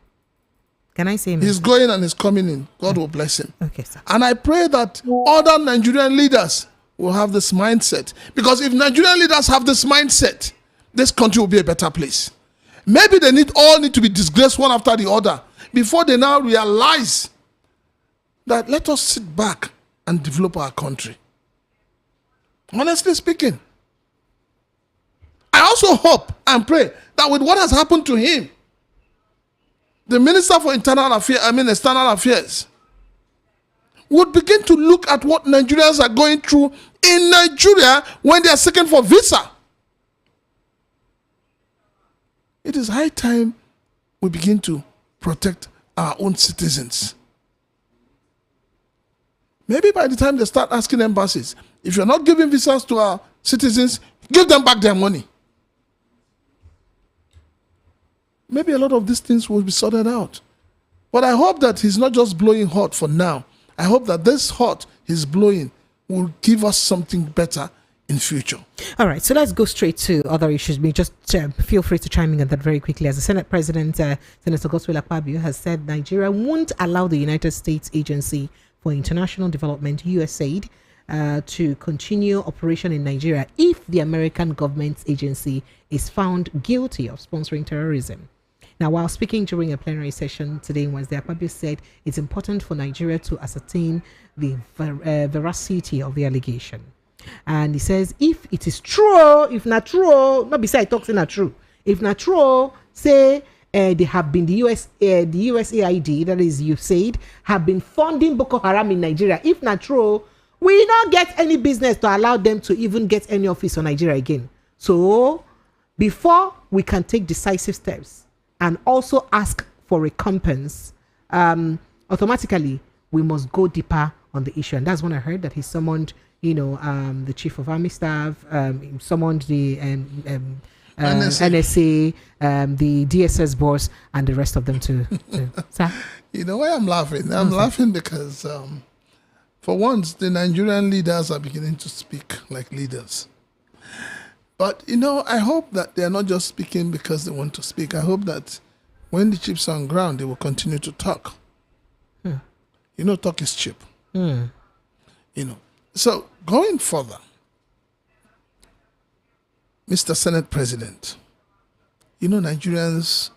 Can I say amen? He's going and he's coming in. God will bless him. Okay, sir. And I pray that other Nigerian leaders will have this mindset. Because if Nigerian leaders have this mindset, this country will be a better place. Maybe they all need to be disgraced one after the other before they now realize that let us sit back and develop our country. Honestly speaking. I also hope and pray that with what has happened to him, the Minister for External Affairs would begin to look at what Nigerians are going through in Nigeria when they are seeking for visa. It is high time we begin to protect our own citizens. Maybe by the time they start asking embassies, if you're not giving visas to our citizens, give them back their money. Maybe a lot of these things will be sorted out. But I hope that he's not just blowing hot for now. I hope that this hot he's blowing will give us something better in future. All right, so let's go straight to other issues. Just feel free to chime in on that very quickly. As the Senate President, Senator Godswill Akpabio, has said Nigeria won't allow the United States Agency for International Development, USAID, to continue operation in Nigeria if the American government's agency is found guilty of sponsoring terrorism. Now, while speaking during a plenary session today, Wednesday, Akpabio said it's important for Nigeria to ascertain the veracity of the allegation. And he says, if it is true, if not true, not beside talking not true. If not true, say they have been the USAID, that is USAID, have been funding Boko Haram in Nigeria. If not true, we not get any business to allow them to even get any office on Nigeria again. So before we can take decisive steps and also ask for recompense, automatically we must go deeper on the issue. And that's when I heard that he summoned, the Chief of Army Staff, summoned the NSA, the DSS boss, and the rest of them to sir? You know why I'm laughing? I'm laughing because for once the Nigerian leaders are beginning to speak like leaders. But, I hope that they are not just speaking because they want to speak. I hope that when the chips are on ground, they will continue to talk. Talk is cheap. So going further, Mr. Senate President, Nigerians,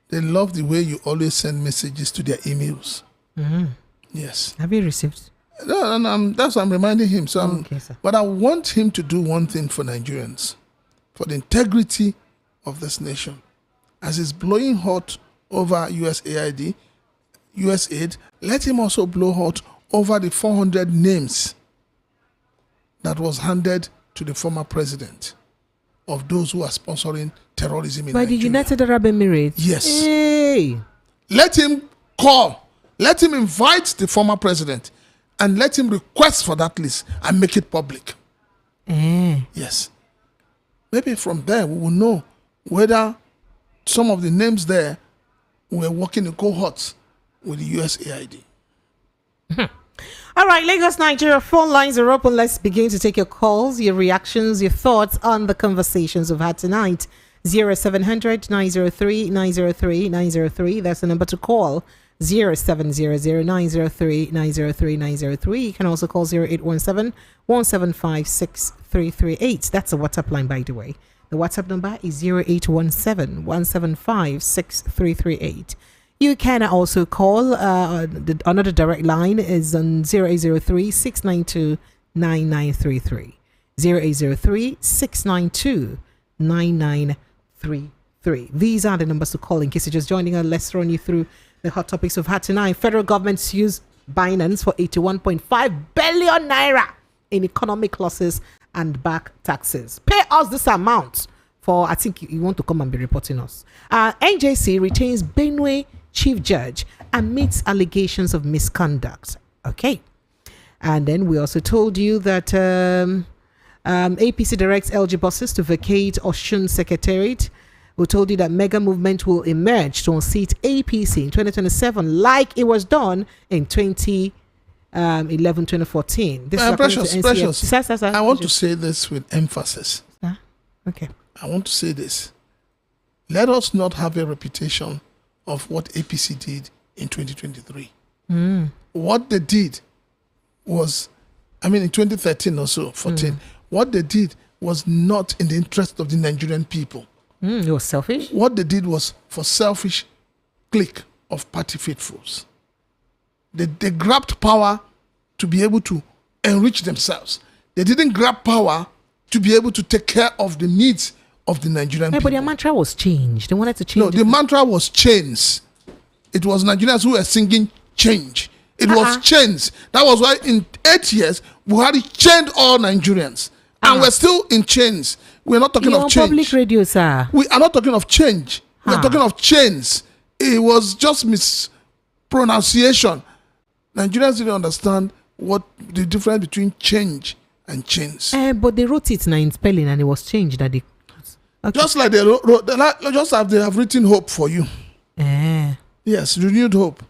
they love the way you always send messages to their emails. Yes. Have you received? No, that's what I'm reminding him. So okay, sir. But I want him to do one thing for Nigerians, for the integrity of this nation. As he's blowing hot over USAID, let him also blow hot over the 400 names that was handed to the former president of those who are sponsoring terrorism in By Nigeria. the United Arab Emirates? Yes. Hey. Let him call. Let him invite the former president and let him request for that list and make it public. Yes. Maybe from there we will know whether some of the names there we're working in cohorts with the USAID. All right, Lagos, Nigeria, phone lines are open. Let's begin to take your calls, your reactions, your thoughts on the conversations we've had tonight. 0700 903 903 903. That's the number to call. 0700 903 903 903. You can also call 0817 175 6338. That's a WhatsApp line, by the way. The WhatsApp number is 0817 175 6338. You can also call, another direct line is on 0803 692 9933. 0803 692 9933. These are the numbers to call in case you're just joining us. Let's run you through the hot topics we've had tonight. Federal government sues Binance for 81.5 billion naira in economic losses and back taxes. Pay us this amount for, I think you want to come and be reporting us. NJC retains Benue chief judge amidst allegations of misconduct. Okay. And then we also told you that APC directs LG buses to vacate Osun Secretariat. We told you that mega movement will emerge to unseat APC in 2027 like it was done in 2011-2014. This is Precious. I want to say this with emphasis. Okay. I want to say this. Let us not have a reputation of what APC did in 2023. What they did was, in 2013 or so, 14, what they did was not in the interest of the Nigerian people. It was selfish? What they did was for selfish clique of party faithfuls. They grabbed power to be able to enrich themselves. They didn't grab power to be able to take care of the needs of the Nigerian people. But their mantra was changed. They wanted to change. No, the mantra was change. It was Nigerians who were singing change. It was change. That was why in 8 years, Buhari changed all Nigerians. And we're still in change. We're not talking of change. Public radio, sir. We are not talking of change. We're talking of change. It was just mispronunciation. Nigerians didn't understand what the difference between change and change. But they wrote it in spelling and it was changed. Okay. Just like they wrote, just as they have written hope for you. Yes, renewed hope.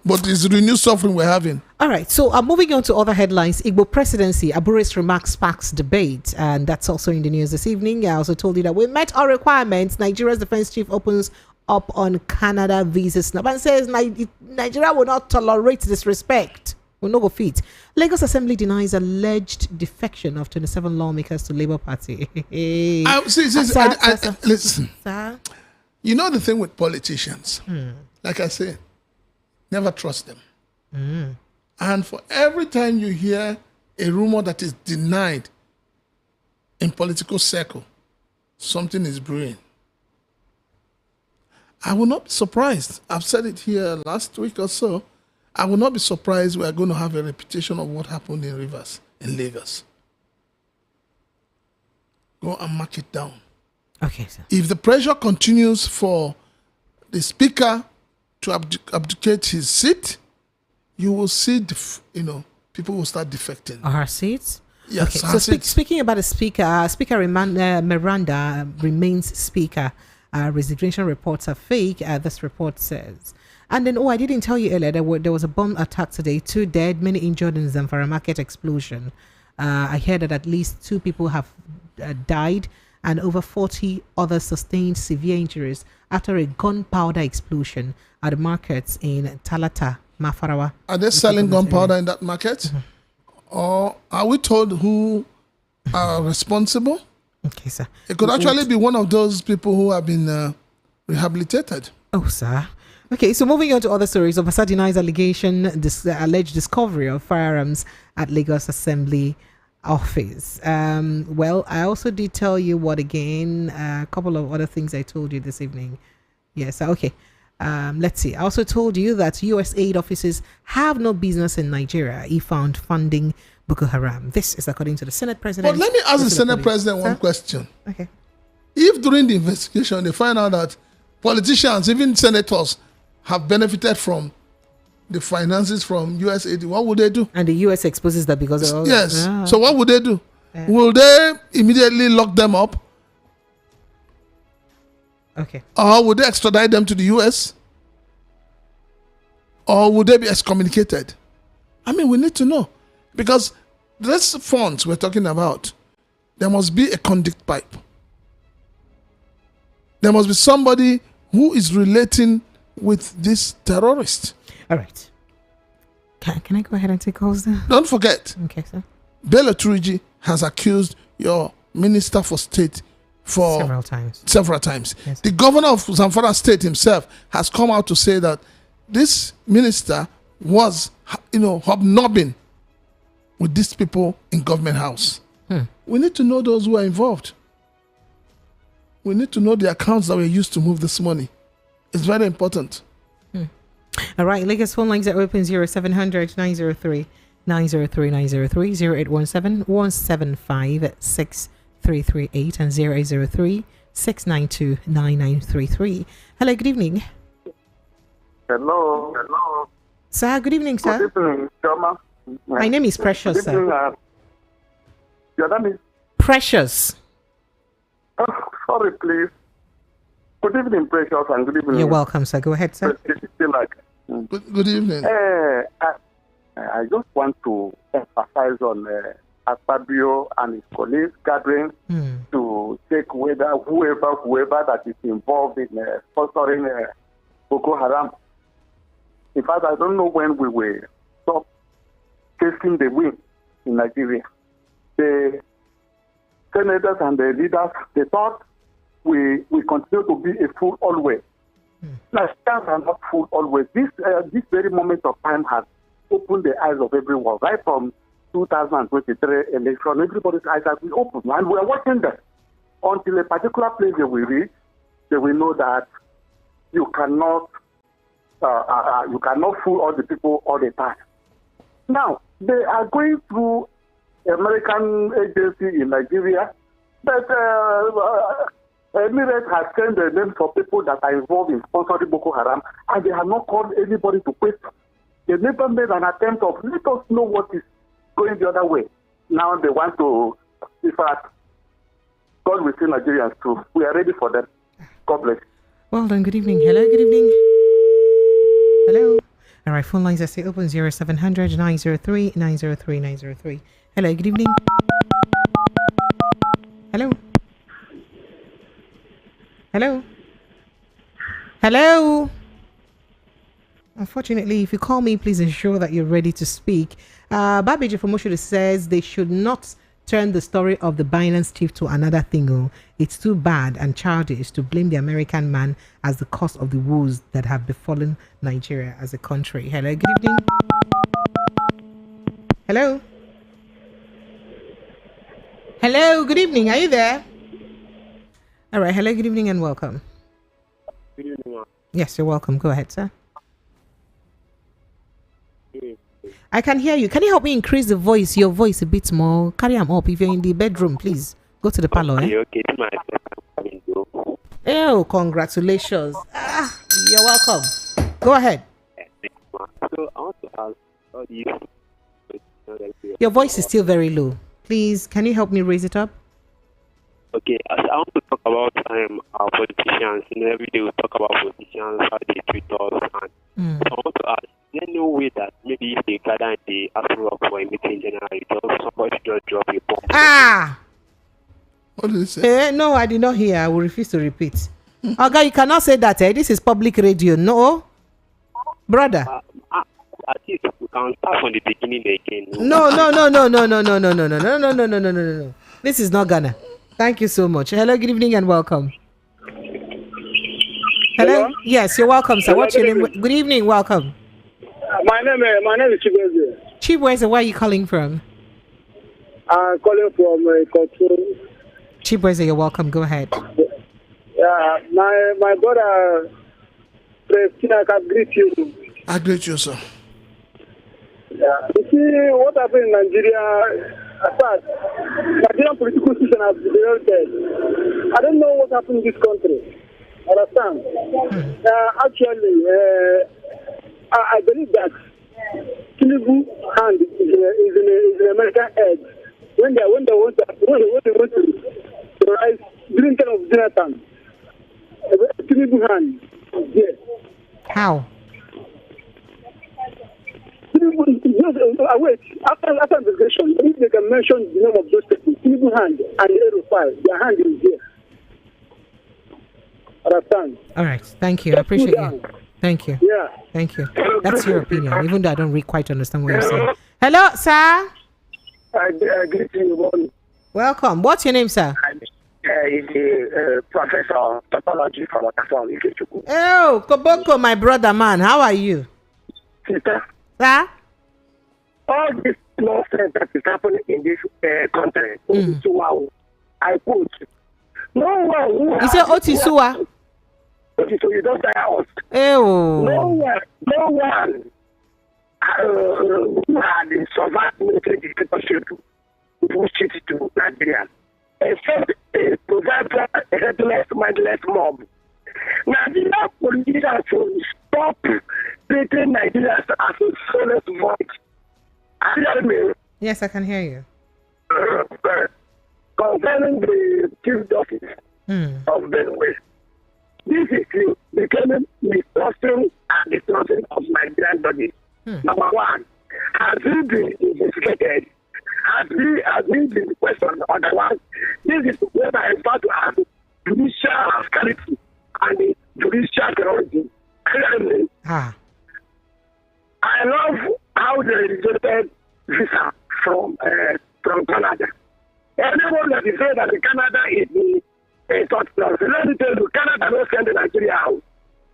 But it's renewed suffering we're having. All right, so moving on to other headlines. Igbo presidency, Abure's remarks sparks debate, and that's also in the news this evening. I also told you that we met our requirements. Nigeria's defense chief opens up on Canada visa snub and says Nigeria will not tolerate disrespect. Will not go fit. Lagos Assembly denies alleged defection of 27 lawmakers to Labour Party. Listen. Sir? You know the thing with politicians, like I say, never trust them. And for every time you hear a rumor that is denied in political circle, something is brewing. I will not be surprised. I've said it here last week or so. I will not be surprised we are going to have a repetition of what happened in Lagos. Go and mark it down. Okay, sir. If the pressure continues for the speaker to abdicate his seat, you will see, people will start defecting. Our seats? Yes. Okay. So speaking about the speaker, Speaker Miranda remains speaker. Resignation reports are fake. This report says. And then, I didn't tell you earlier, there was a bomb attack today. 2 dead, many injured in Zamfara market explosion. I heard that at least 2 people have died and over 40 others sustained severe injuries after a gunpowder explosion at the markets in Talata, Mafarawa. Are they selling gunpowder in that market? Or are we told who are responsible? Okay, sir. It could actually be one of those people who have been rehabilitated. Oh, sir. Okay, so moving on to other stories. Obasa denies alleged discovery of firearms at Lagos Assembly office. I also did tell you a couple of other things I told you this evening. Yes, okay. Let's see. I also told you that USAID offices have no business in Nigeria. He found funding Boko Haram. This is according to the Senate President. But let me ask the Senate President one question. Okay. If during the investigation they find out that politicians, even senators, have benefited from the finances from USAID, what would they do? And the US exposes that because of all yes. So what would they do? Will they immediately lock them up? Okay. Or would they extradite them to the US? Or would they be excommunicated? I mean, we need to know. Because these funds we're talking about, there must be a conduct pipe. There must be somebody who is relating with this terrorist. All right. Can I go ahead and take calls now? Don't forget, Okay, sir. Bello Turiji has accused your Minister for State for Several times. Yes. The governor of Zamfara State himself has come out to say that this minister was, hobnobbing with these people in government house. We need to know those who are involved. We need to know the accounts that were used to move this money. It's very important. All right, Lagos phone lines are open 0700 903 903 903 0817 175 6338 and 0803 692 9933. Hello, good evening. Hello. Sir, good evening, sir. Good evening, Choma. My name is Precious, Good evening, sir. Your name is? Precious. Oh, sorry, please. Good evening, Precious, and good evening. You're welcome, sir. Go ahead, sir. Good evening. I just want to emphasize on Akpabio and his colleagues gathering to check whether whoever that is involved in sponsoring Boko Haram. In fact, I don't know when we will stop tasting the wind in Nigeria. The senators and the leaders, they thought we continue to be a fool always. Nigerians are not fool always. This very moment of time has opened the eyes of everyone. Right from 2023 election, everybody's eyes have been opened, and we are watching them until a particular place they will reach. They will know that you cannot fool all the people all the time. Now they are going through American agency in Nigeria, but Emirates has sent the names of people that are involved in sponsoring Boko Haram, and they have not called anybody to question. They never made an attempt of let us know what is going the other way. Now they want to, in fact, God will see Nigerians too. We are ready for them. God bless. Well done. Good evening. Hello. Good evening. Hello. All right. Phone lines are still open 0700 903 903 903. Hello. Good evening. Hello. Hello. Hello. Unfortunately, if you call me, please ensure that you're ready to speak. Babiji Fomoshiri says they should not turn the story of the Binance chief to another thing. Oh, it's too bad and childish to blame the American man as the cause of the woes that have befallen Nigeria as a country. Hello, good evening. Hello. Hello, good evening. Are you there? All right. Hello, good evening and welcome. Good evening. Yes, you're welcome. Go ahead, sir. I can hear you. Can you help me increase your voice a bit more? Carry them up. If you're in the bedroom, please go to the parlor. Okay. Oh, congratulations. You're welcome. Go ahead. So I want to ask all these. Your voice is still very low. Please, can you help me raise it up? Okay, I want to talk about our politicians. Every day we talk about politicians, how they treat us. And so I want to ask, is there no way that maybe if they gather and they ask for a meeting generally, somebody just drop a bomb? What did he say? No, I did not hear. I will refuse to repeat. Okay, you cannot say that. This is public radio. No, brother. I think we can start from the beginning again. No. This is not Ghana. Thank you so much. Hello, good evening and welcome. Hello? Yes, you're welcome, sir. What's your name? Good evening, welcome. My name is Chibweze. Chibweze, where are you calling from? I'm calling from Control. Chibweze, you're welcome. Go ahead. Yeah, my brother, Christina, I can greet you. I greet you, sir. Yeah. You see, what happened in Nigeria, aside, Nigerian political system has developed. I don't know what happened in this country. Understand? Actually, I believe that Tinubu hand is in American head. When they want to rise during time of Jonathan, Tinubu hand is there. How? Wait, after investigation, if they can mention the name of those people, Tinubu hand and Aero5, their hand is there. Understand? All right. Thank you. I appreciate you. Thank you. Yeah. Thank you. That's your opinion, even though I don't really quite understand what you're saying. Hello, sir. Good evening. Welcome. What's your name, sir? He's a professor of topology from Waterfall. Oh, Koboko, my brother, man. How are you? Sister. Sir? All this nonsense that is happening in this country, wow, I quote, no one who you say Otisua? Otisua, you don't say us. Oh. No one who had survived military dictatorship pushed it to Nigeria, except a provider, a headless, mindless mob. Nigerian politicians should stop treating Nigerians as a soulless voice. Yes, I can hear you. Concerning the Chief Justice of Benue, this is becoming mistrusting and distrusting of Nigerian bodies. Number one, has he been investigated? Has he been questioned? Otherwise, this is what I refer to as judicial rascality and the judicial terrorism. I love how they rejected visa from Canada. Everyone that is saying that Canada is a third class. Let me tell you, Canada don't send Nigeria out.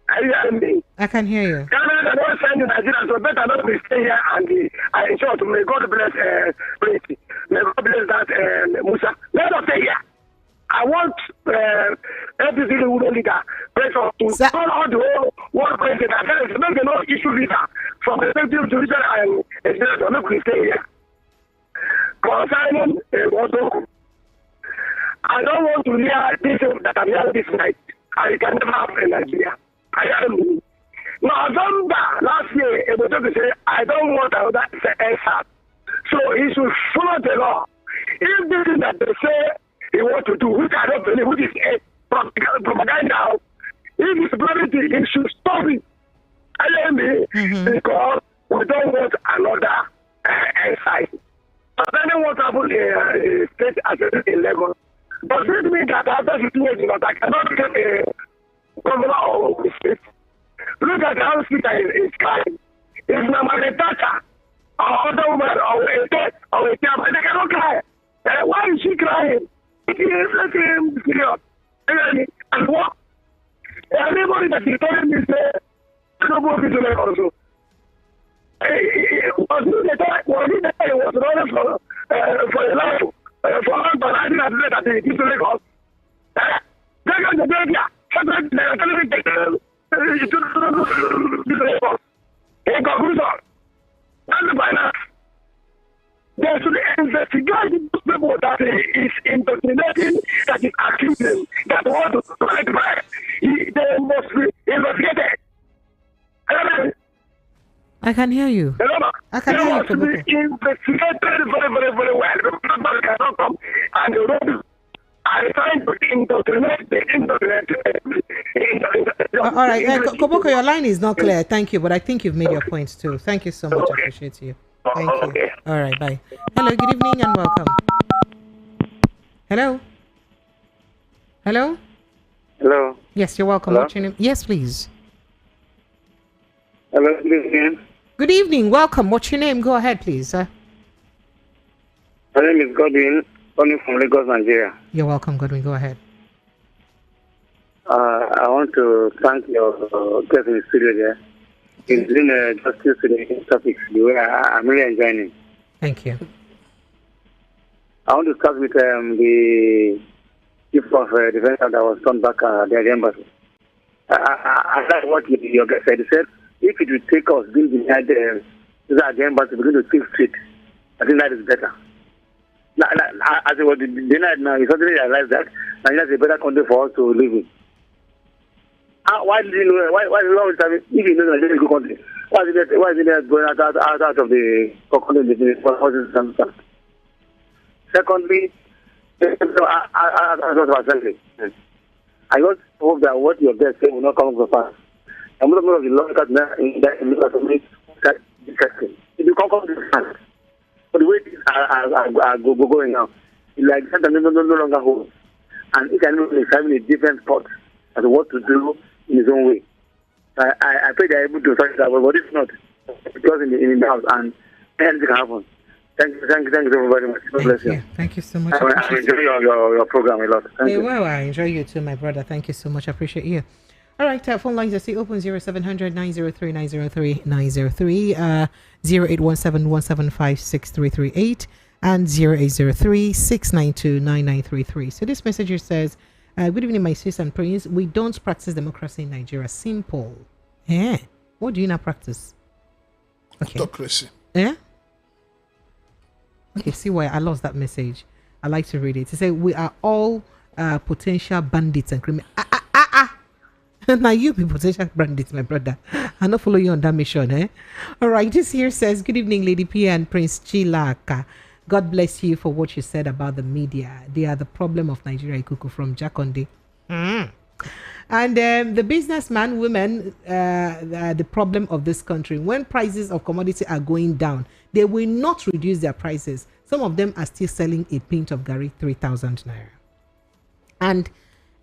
Are you hearing me? I can hear you. Canada don't send Nigeria, so better not be stay here and in short, may God bless Prince. May God bless that Musa. Let us stay here. I want every single leader pressure to call all the whole world president and make no issue leader from the executive, judicial and executive. Look, we stay here. Concerning Boko, I don't want to hear this that I'm hearing this night. I can never have in Nigeria. I am. November last year, it was to say, I don't want another answer. So he should follow the law. If this is that they say he want to do, which I don't believe, which is a propaganda, if it's bloody, he should stop it. Because we don't want another answer. But then what happened in state assembly in Lagos? Does it mean that after 15 years, I cannot get a governor of the state? Look at how speaker is crying. It's not my daughter or other woman or a dead or a child, they cannot cry. Why is she crying? Let him serious. And what? Everybody that is telling me say, I don't want to do that also. Was running for a life for us, but I didn't say that they used to Lagos. They're going to be here. In conclusion, and the Binance, they should investigate those people that is indoctrinating, that is accusing, that want to fight back. They must be investigated. I can hear you. I can hear you. They must be investigated very, very, very well. Nobody cannot come and the road. I trying to indoctrinate the all right, Koboko, your line is not clear. Thank you, but I think you've made your points too. Thank you so much. I appreciate you. Thank you. All right, bye. Hello, good evening and welcome. Hello. Hello. Hello. Yes, you're welcome. Hello? What's your name? Yes, please. Hello, good evening. Good evening. Welcome. What's your name? Go ahead, please. My name is Godwin, calling from Lagos, Nigeria. You're welcome, Godwin. Go ahead. I want to thank your guest in the studio there. It's been justice to the topics. I'm really enjoying it. Thank you. I want to start with the chief of defense that was turned back at the embassy. I like what your guest said. He said, if it will take us being behind the embassy to begin to think straight, I think that is better. Now, as it was denied now, he suddenly realized that Nigeria is a better country for us to live in. Why did you know? Why if you know Nigeria is a good country, why is it going out of the country? Secondly, I just hope that what your guest said will not come to pass. And most of the law in that discussion. It will come to pass. But the way things are going now, it's like that no longer holds. And each and every is having a different thought as to what to do in his own way. I pray they are able to find that, but if not, because in the house and anything can happen. Thank you so very much. God bless you. Thank you so much. I enjoy your program a lot. Thank you. Well, I enjoy you too, my brother. Thank you so much. I appreciate you. All right, phone lines are still open 0700 903 903 903 0817 175 6338 and 0803 692 9933. So this messenger says, good evening, my sis and prince. We don't practice democracy in Nigeria. Simple. Yeah. What do you not practice? Okay. Autocracy. Yeah. Okay, see why I lost that message. I like to read it. To say we are all potential bandits and criminals. Now you be potential bandits, my brother. I'll not follow you on that mission, eh? All right, this here says, good evening, Lady P and Prince Chilaka. God bless you for what you said about the media. They are the problem of Nigeria, Ikuku from Jakonde. And the businessman, women, the problem of this country. When prices of commodity are going down, they will not reduce their prices. Some of them are still selling a pint of Gary 3,000 naira. And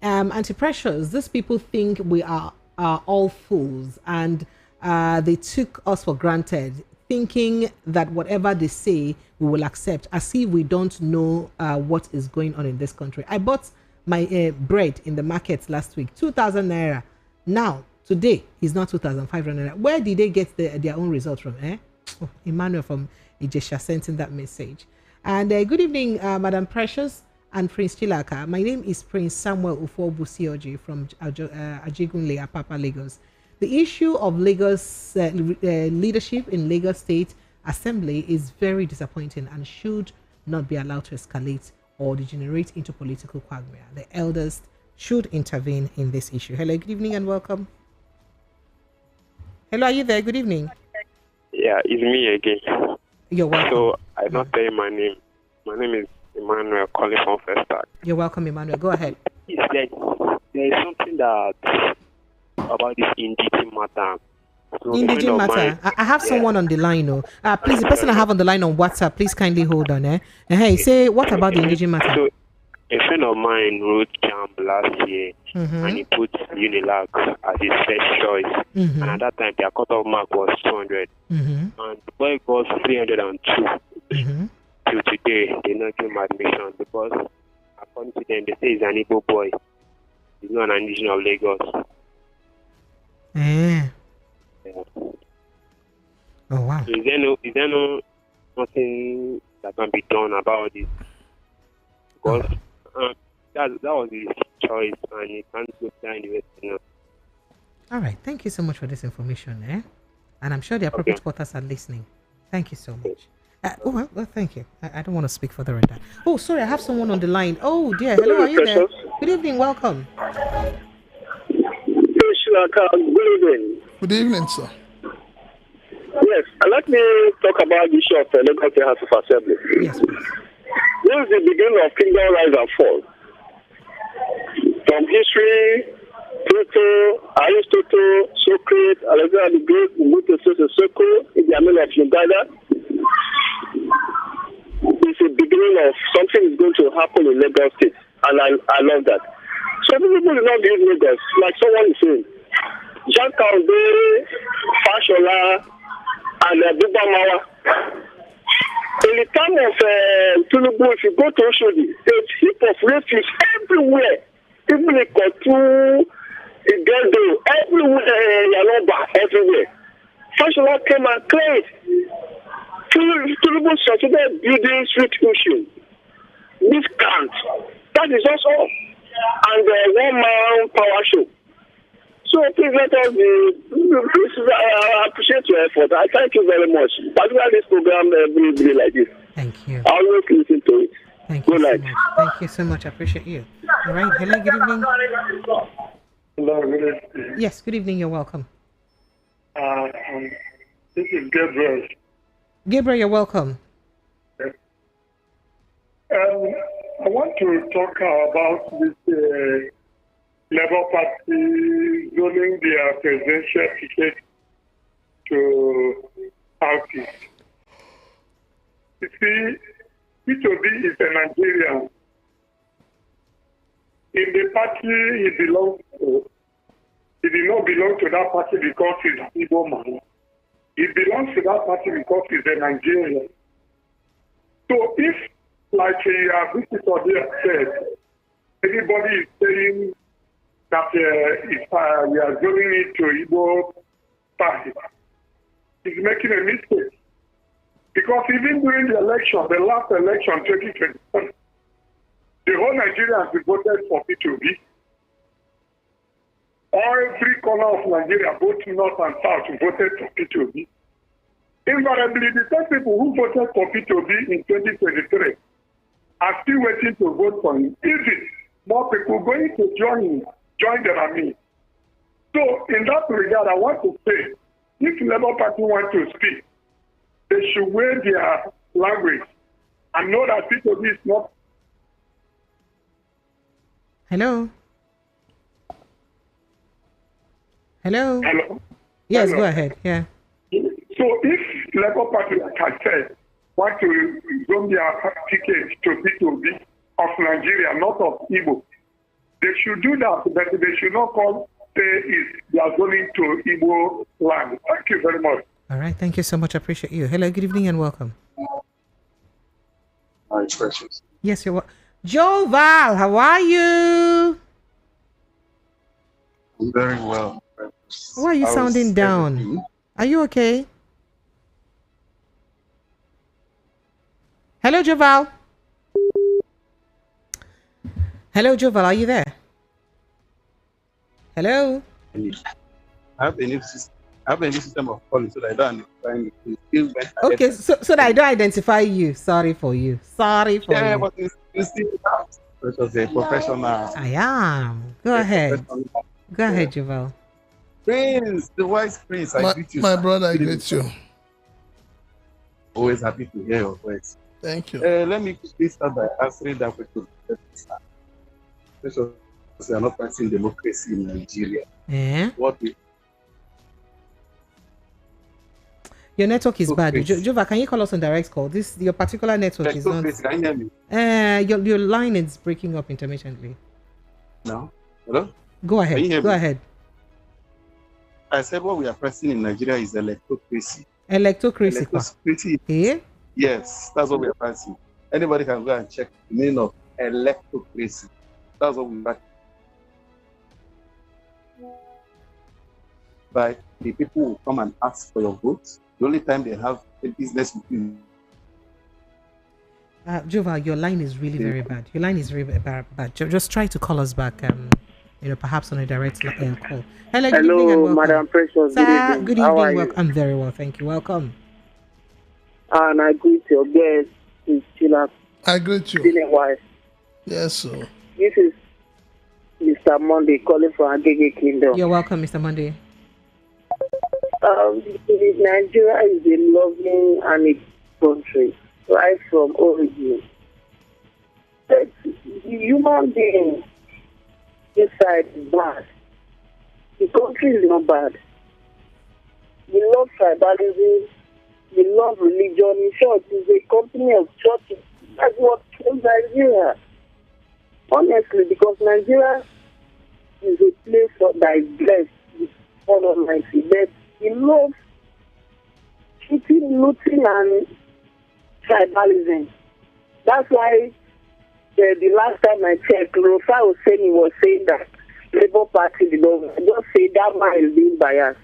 anti-pressures, these people think we are all fools, and they took us for granted, thinking that whatever they say we will accept, as if we don't know what is going on in this country. I bought my bread in the market last week, 2,000 naira. Now today is not 2,500 naira. Where did they get their own result from? Oh, Emmanuel from Ijesha sent in that message. And good evening, Madam Precious and Prince Chilaka. My name is Prince Samuel Ufobusioji from Ajigunle, Apapa, Lagos. The issue of Lagos leadership in Lagos State Assembly is very disappointing and should not be allowed to escalate or degenerate into political quagmire. The elders should intervene in this issue. Hello, good evening and welcome. Hello, are you there? Good evening. Yeah, it's me again. You're welcome. So I don't say my name. My name is Emmanuel, calling from Festac. You're welcome, Emmanuel. Go ahead. It's like there is something that about this indigene matter. So indigene matter. I have someone on the line. Please, the person I have on the line on WhatsApp, please kindly hold on. Hey, say what about the indigene matter? So a friend of mine wrote JAMB last year, and he put Unilag as his first choice. And at that time, their cutoff mark was 200, and the boy got 302. Till today, they not give him admission because, according to them, they say he's an Igbo boy. He's not an indigenous of Lagos. Yeah. Oh wow. So is there nothing that can be done about this? Because that was his choice, and he can't go down the way. All right. Thank you so much for this information, and I'm sure the appropriate quarters are listening. Thank you so much. Well, thank you. I don't want to speak further on that. Oh, sorry, I have someone on the line. Oh dear. Hello, are you there? Good evening. Welcome. Good evening. Good evening, sir. Yes, let me talk about the issue of the Lagos House of Assembly. Yes, please. This is the beginning of kingdom rise and fall. From history, Plato, Aristotle, Socrates, Alexander the Great, Mobutu Sese Seko, Idi Amin of Uganda. It's the beginning of something is going to happen in Lagos State, and I love that. So people do not leave Lagos, like someone is saying. Jean Calde, Fashola, and Bubamawa. In the time of Tinubu, if you go to Oshodi, there's a heap of refuge everywhere. Even in Kotu, in Gendo, everywhere, Yanoba, everywhere. Fashola came and cleared. Tinubu succeeded building street issue. This can't. That is just all. And one-man power show. So please let us I appreciate your effort. I thank you very much. Particularly this program every day like this. Thank you. I always listen to it. Thank you so much. Thank you so much. I appreciate you. All right. Hello, good evening. Hello, good evening. Yes, good evening. You're welcome. This is Gabriel. Gabriel, you're welcome. Yes. I want to talk about this Labour Party zoning their presidential ticket to Southeast. You see, P2B is a Nigerian. In the party he belongs to, he did not belong to that party because he's an Igbo man. He belongs to that party because he's a Nigerian. So if, like a visitor there said, anybody is saying that we are zoning it to Igbo party, he's making a mistake. Because even during the election, the last election, 2021, the whole Nigeria has voted for P2B. Every corner of Nigeria, both north and south, voted for P2B. Invariably, the same people who voted for P2B in 2023 are still waiting to vote for him. Even more people going to join the army. So, in that regard, I want to say, if Labour Party want to speak, they should weigh their language and know that P2B is not. Hello? Hello? Hello? Yes, Hello. go ahead. Yeah. So if Labour Party, like I said, want to zone their ticket to P2B of Nigeria, not of Igbo, they should do that, but they should not say they are zoning to Igbo land. Thank you very much. All right. Thank you so much. I appreciate you. Hello, good evening and welcome. Hi, Precious. Yes, you're welcome. Joe Val, how are you? I'm very well. Why are you sounding down? Everything. Are you okay? Hello, Joval. Hello, Joval. Are you there? Hello. I have a new system of calling so that I don't identify you. Okay, so that I don't identify you. Sorry for you. Sorry for Yeah, you. but you see, because a professional. I am. Go ahead. Go ahead, Joval. Prince, the wise prince. I greet you. My brother, I greet you. Always happy to hear your voice. Thank you. Let me quickly start by answering that question. Precious, we are not practicing democracy in Nigeria. Eh? What we Your network is bad. Jova, can you call us on direct call? Your particular network is not. Can you hear me? Your line is breaking up intermittently. No. Hello? Go ahead. Can you hear Go me? ahead. I said what we are pressing in Nigeria is electocracy. Electocracy. Electocracy. Eh? Yes, that's what we are pressing. Anybody can go and check the meaning of electocracy. That's what we are. By the people who come and ask for your vote, the only time they have a business with you. Jova, your line is really very bad. Your line is really bad. Just try to call us back. Perhaps on a direct call. Hello, good evening and welcome. Madam Precious. Sir, good How are evening. you? I'm very well, thank you. Welcome. And I greet your guest, Christina. I greet you. It's been a while. Yes, sir. This is Mr. Monday calling from Agege Kingdom. You're welcome, Mr. Monday. Nigeria is a loving and a country, right from origin. But the human being inside is bad. The country is not bad. We love tribalism. We love religion. In short, it's a company of churches. That's what kills Nigeria. Honestly, because Nigeria is a place that is blessed with God Almighty. But we love cheating, looting, and tribalism. That's why the last time I checked, Rosa was saying that Labour Party, the government, just say that man is being biased.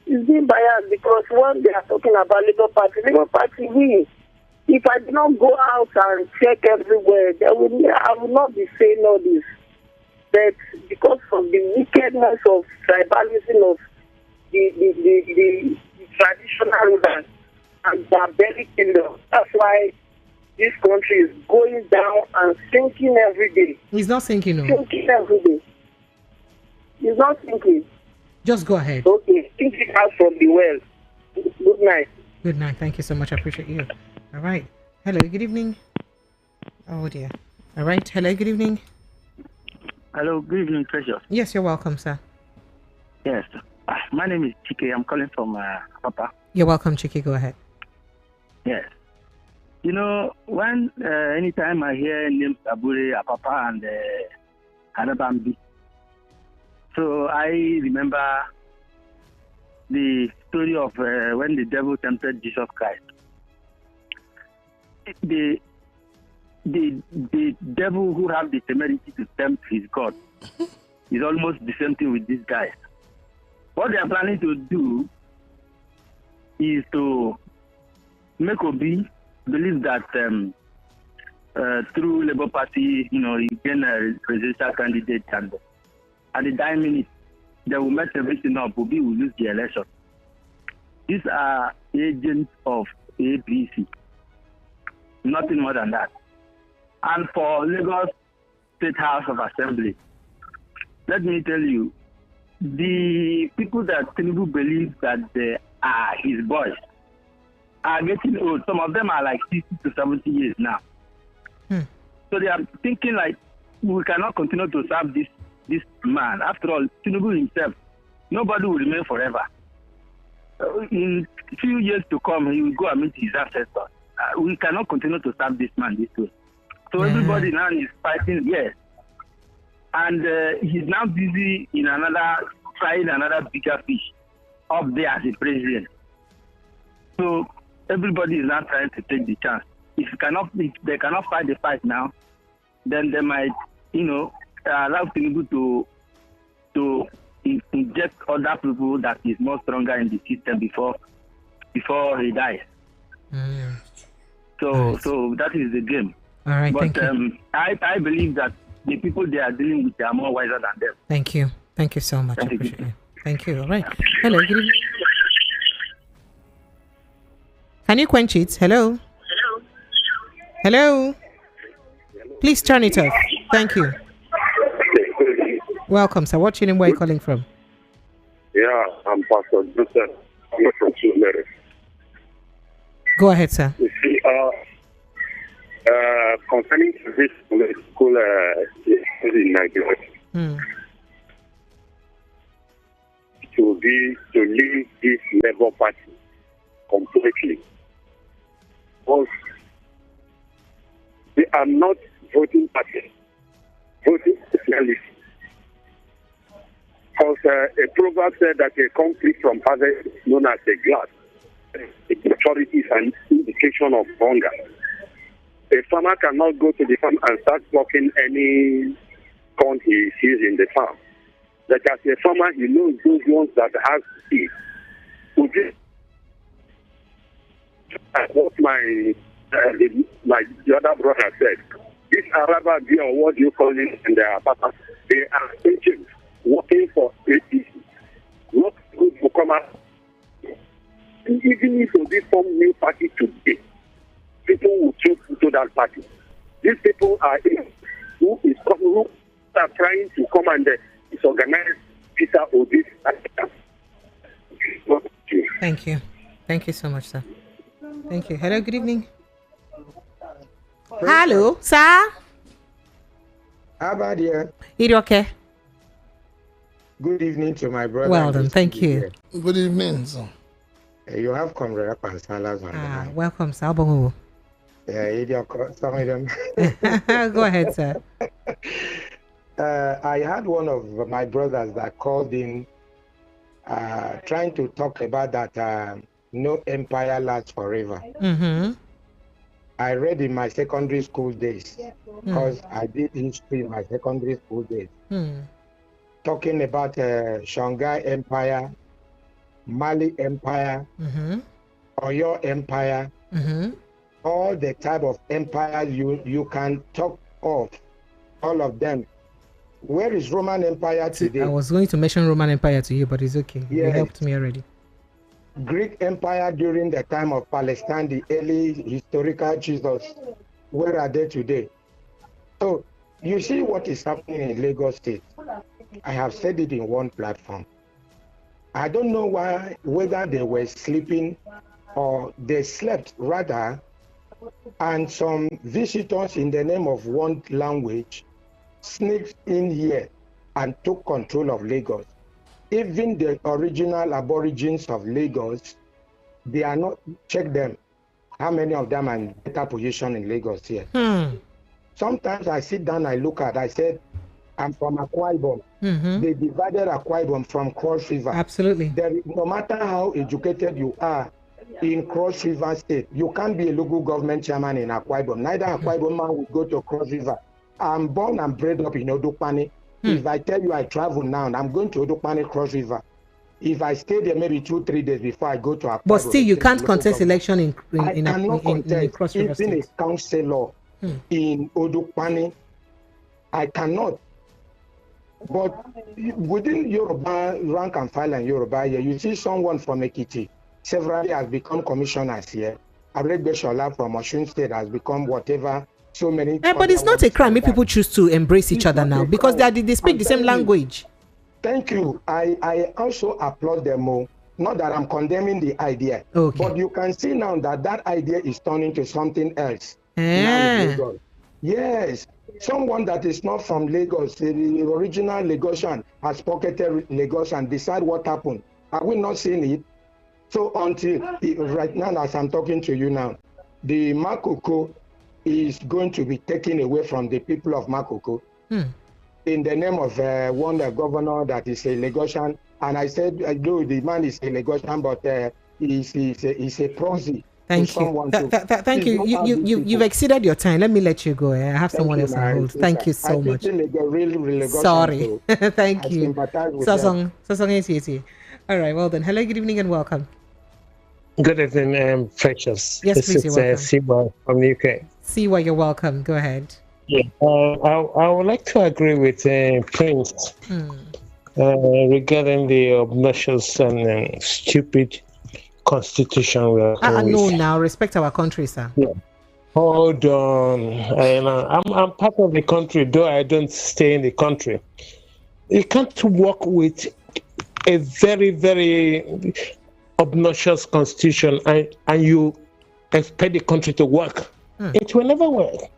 He's being biased because when they are talking about Labour Party wins. If I did not go out and check everywhere, I would not be saying all this. But because of the wickedness of tribalism of the traditional rulers and barbaric kingdom, that's why this country is going down and sinking every day. He's not sinking, no. Sinking every day. He's not sinking. Just go ahead. Okay, think it out from the well. Good night. Good night. Thank you so much. I appreciate you. All right. Hello. Good evening. Oh dear. All right. Hello. Good evening. Hello, good evening, Precious. Yes, you're welcome, sir. Yes. My name is Chike. I'm calling from Papa. You're welcome, Chiki. Go ahead. Yes. You know, when anytime I hear names Abure, Apapa, and Hanabambi, so I remember the story of when the devil tempted Jesus Christ. The devil who have the temerity to tempt his God is almost the same thing with these guys. What they are planning to do is to make Obi believe that through Labour Party, you know, he can a presidential candidate, and at the dying minute, they will mess everything up. Obi will lose the election. These are agents of APC. Nothing more than that. And for Lagos State House of Assembly, let me tell you, the people that Tinubu believes that they are his boys are getting old. Some of them are like 60 to 70 years now. So they are thinking like, we cannot continue to serve this man. After all, Tinubu himself, nobody will remain forever. In a few years to come, he will go and meet his ancestors. We cannot continue to serve this man this way. So everybody now is fighting, yes. And he's now busy in trying another bigger fish up there as a president. So everybody is now trying to take the chance. If they cannot fight the fight now, then they might, you know, allow Tinubu to inject other people that is more stronger in the system before he dies. So that is the game. All right, but thank you. I believe that the people they are dealing with, they are more wiser than them. Thank you. Thank you so much. I appreciate you. Thank you. All right. Hello, good evening. Can you quench it? Hello? Hello? Please turn it off. Thank you. Welcome, sir. What's your name? Where are you calling from? Yeah, I'm Pastor Joseph. I'm from Chile. Go ahead, sir. You see, concerning this school in Nigeria, to leave this Labour Party completely, because they are not voting party, voting nationalists. Because a proverb said that a country from harvest is known as a glass. Maturity is an indication of hunger. A farmer cannot go to the farm and start plucking any corn he sees in the farm. But as a farmer, he knows those ones that have seed. What the other brother said, this Araba beer, or what you call it, and Papa, they are agents working for APC, not good for commerce. Even if they form new party today, people will choose to that party. These people are who are trying to come and disorganize Peter or this. Thank you. Thank you so much, sir. Thank you. Hello, good evening. Hello, sir. How about you? Is it okay? Good evening to my brother. Well done, thank you. Good evening, sir. You have Comrade Pansalas on the line. Welcome, sir. Bongo. Yeah, some of them. Go ahead, sir. I had one of my brothers that called in trying to talk about that no empire lasts forever. I read in my secondary school days, because I did history in my secondary school days, talking about Shanghai Empire, Mali Empire, Oyo Empire, all the type of empires you can talk of, all of them. Where is Roman Empire today? I was going to mention Roman Empire to you, but it's okay. Yes. You helped me already. Greek Empire during the time of Palestine, the early historical Jesus, where are they today? So you see what is happening in Lagos State. I have said it in one platform. I don't know whether they were sleeping or they slept rather, and some visitors in the name of one language sneaked in here and took control of Lagos. Even the original aborigines of Lagos, they are not, check them. How many of them are in better position in Lagos here? Sometimes I sit down, I look at, I said, I'm from Akwa Ibom. They divided Akwa Ibom from Cross River. Absolutely. No matter how educated you are in Cross River State, you can't be a local government chairman in Akwa Ibom. Neither Akwa Ibom man will go to Cross River. I'm born and bred up in Odukpani. If I tell you I travel now, I'm going to Odukpani Cross River. If I stay there maybe 2-3 days before I go to Akwa Ibom. But still, you can't contest election in Cross River State. Even a councillor in Odukpani, I cannot. But within Yoruba, rank and file and Yoruba here, you see someone from Ekiti severally has become commissioners here. Aregbe from Osun State has become whatever. So many. But it's not a crime if people choose to embrace each other now because they speak the same language. Thank you. I also applaud them more. Not that I'm condemning the idea, but you can see now that that idea is turning to something else. Yes. Someone that is not from Lagos, the original Lagosian, has pocketed Lagos and decide what happened. Are we not seeing it? So until right now, as I'm talking to you now, the Makoko is going to be taken away from the people of Makoko in the name of one governor that is a Lagosian. And I said, I know the man is a Lagosian, but he's a proxy. Thank you. Thank you. You've exceeded your time. Let me let you go. I have someone else on hold. Thank you so much. Sorry. Thank you. Sasong. All right. Well then. Hello. Good evening and welcome. Good evening, Precious. Yes, please. This is Siwa from the UK. Siwa, you're welcome. Go ahead. Yeah. I would like to agree with Prince regarding the obnoxious and stupid constitution we are no, now respect our country, sir. Yeah. Hold on. I'm part of the country, though I don't stay in the country. You can't work with a very, very obnoxious constitution and you expect the country to work. It will never work.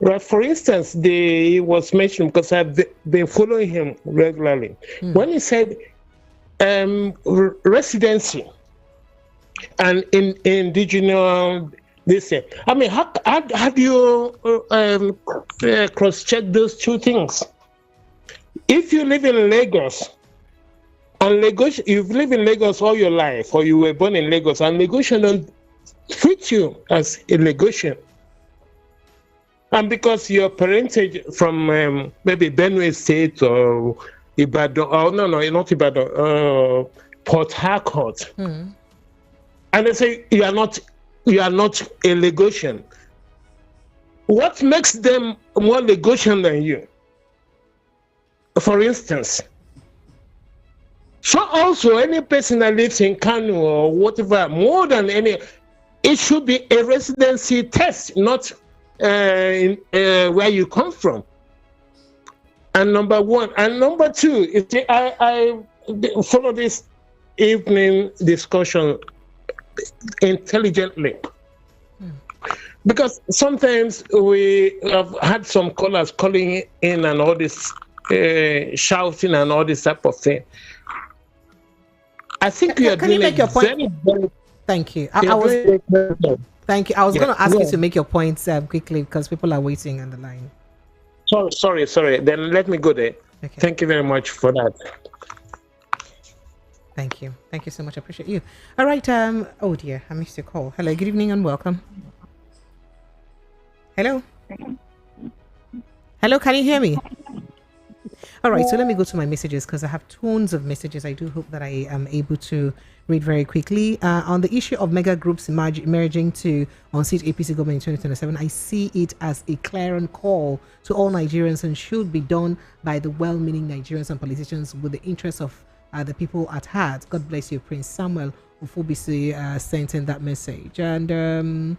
Right? For instance, he was mentioned because I've been following him regularly. When he said residency and in indigenous, this year. I mean, how do you cross-check those two things? If you live in Lagos, and you've lived in Lagos all your life, or you were born in Lagos, and Lagosian don't treat you as a Lagosian, and because your parentage from maybe Benue State or Ibadan, not Ibadan, Port Harcourt. And they say you are not a Lagosian. What makes them more Lagosian than you? For instance, so also any person that lives in Kano or whatever, more than any, it should be a residency test, not where you come from. And number one, and number two, I follow this evening discussion intelligently, because sometimes we have had some callers calling in and all this shouting and all this type of thing. I think you are doing make your point? Very, thank you. Thank you. I was going to ask you to make your points quickly because people are waiting on the line. Sorry. Then let me go there. Okay. Thank you very much for that. Thank you so much. I appreciate you. All right. Oh dear, I missed your call. Hello, good evening and welcome. Hello, can you hear me? All right, so let me go to my messages because I have tons of messages. I do hope that I am able to read very quickly. On the issue of mega groups emerging to unseat APC government in 2027, I see it as a clarion call to all Nigerians and should be done by the well-meaning Nigerians and politicians with the interests of the people at heart. God bless you, Prince Samuel Ufobisi sent in that message. And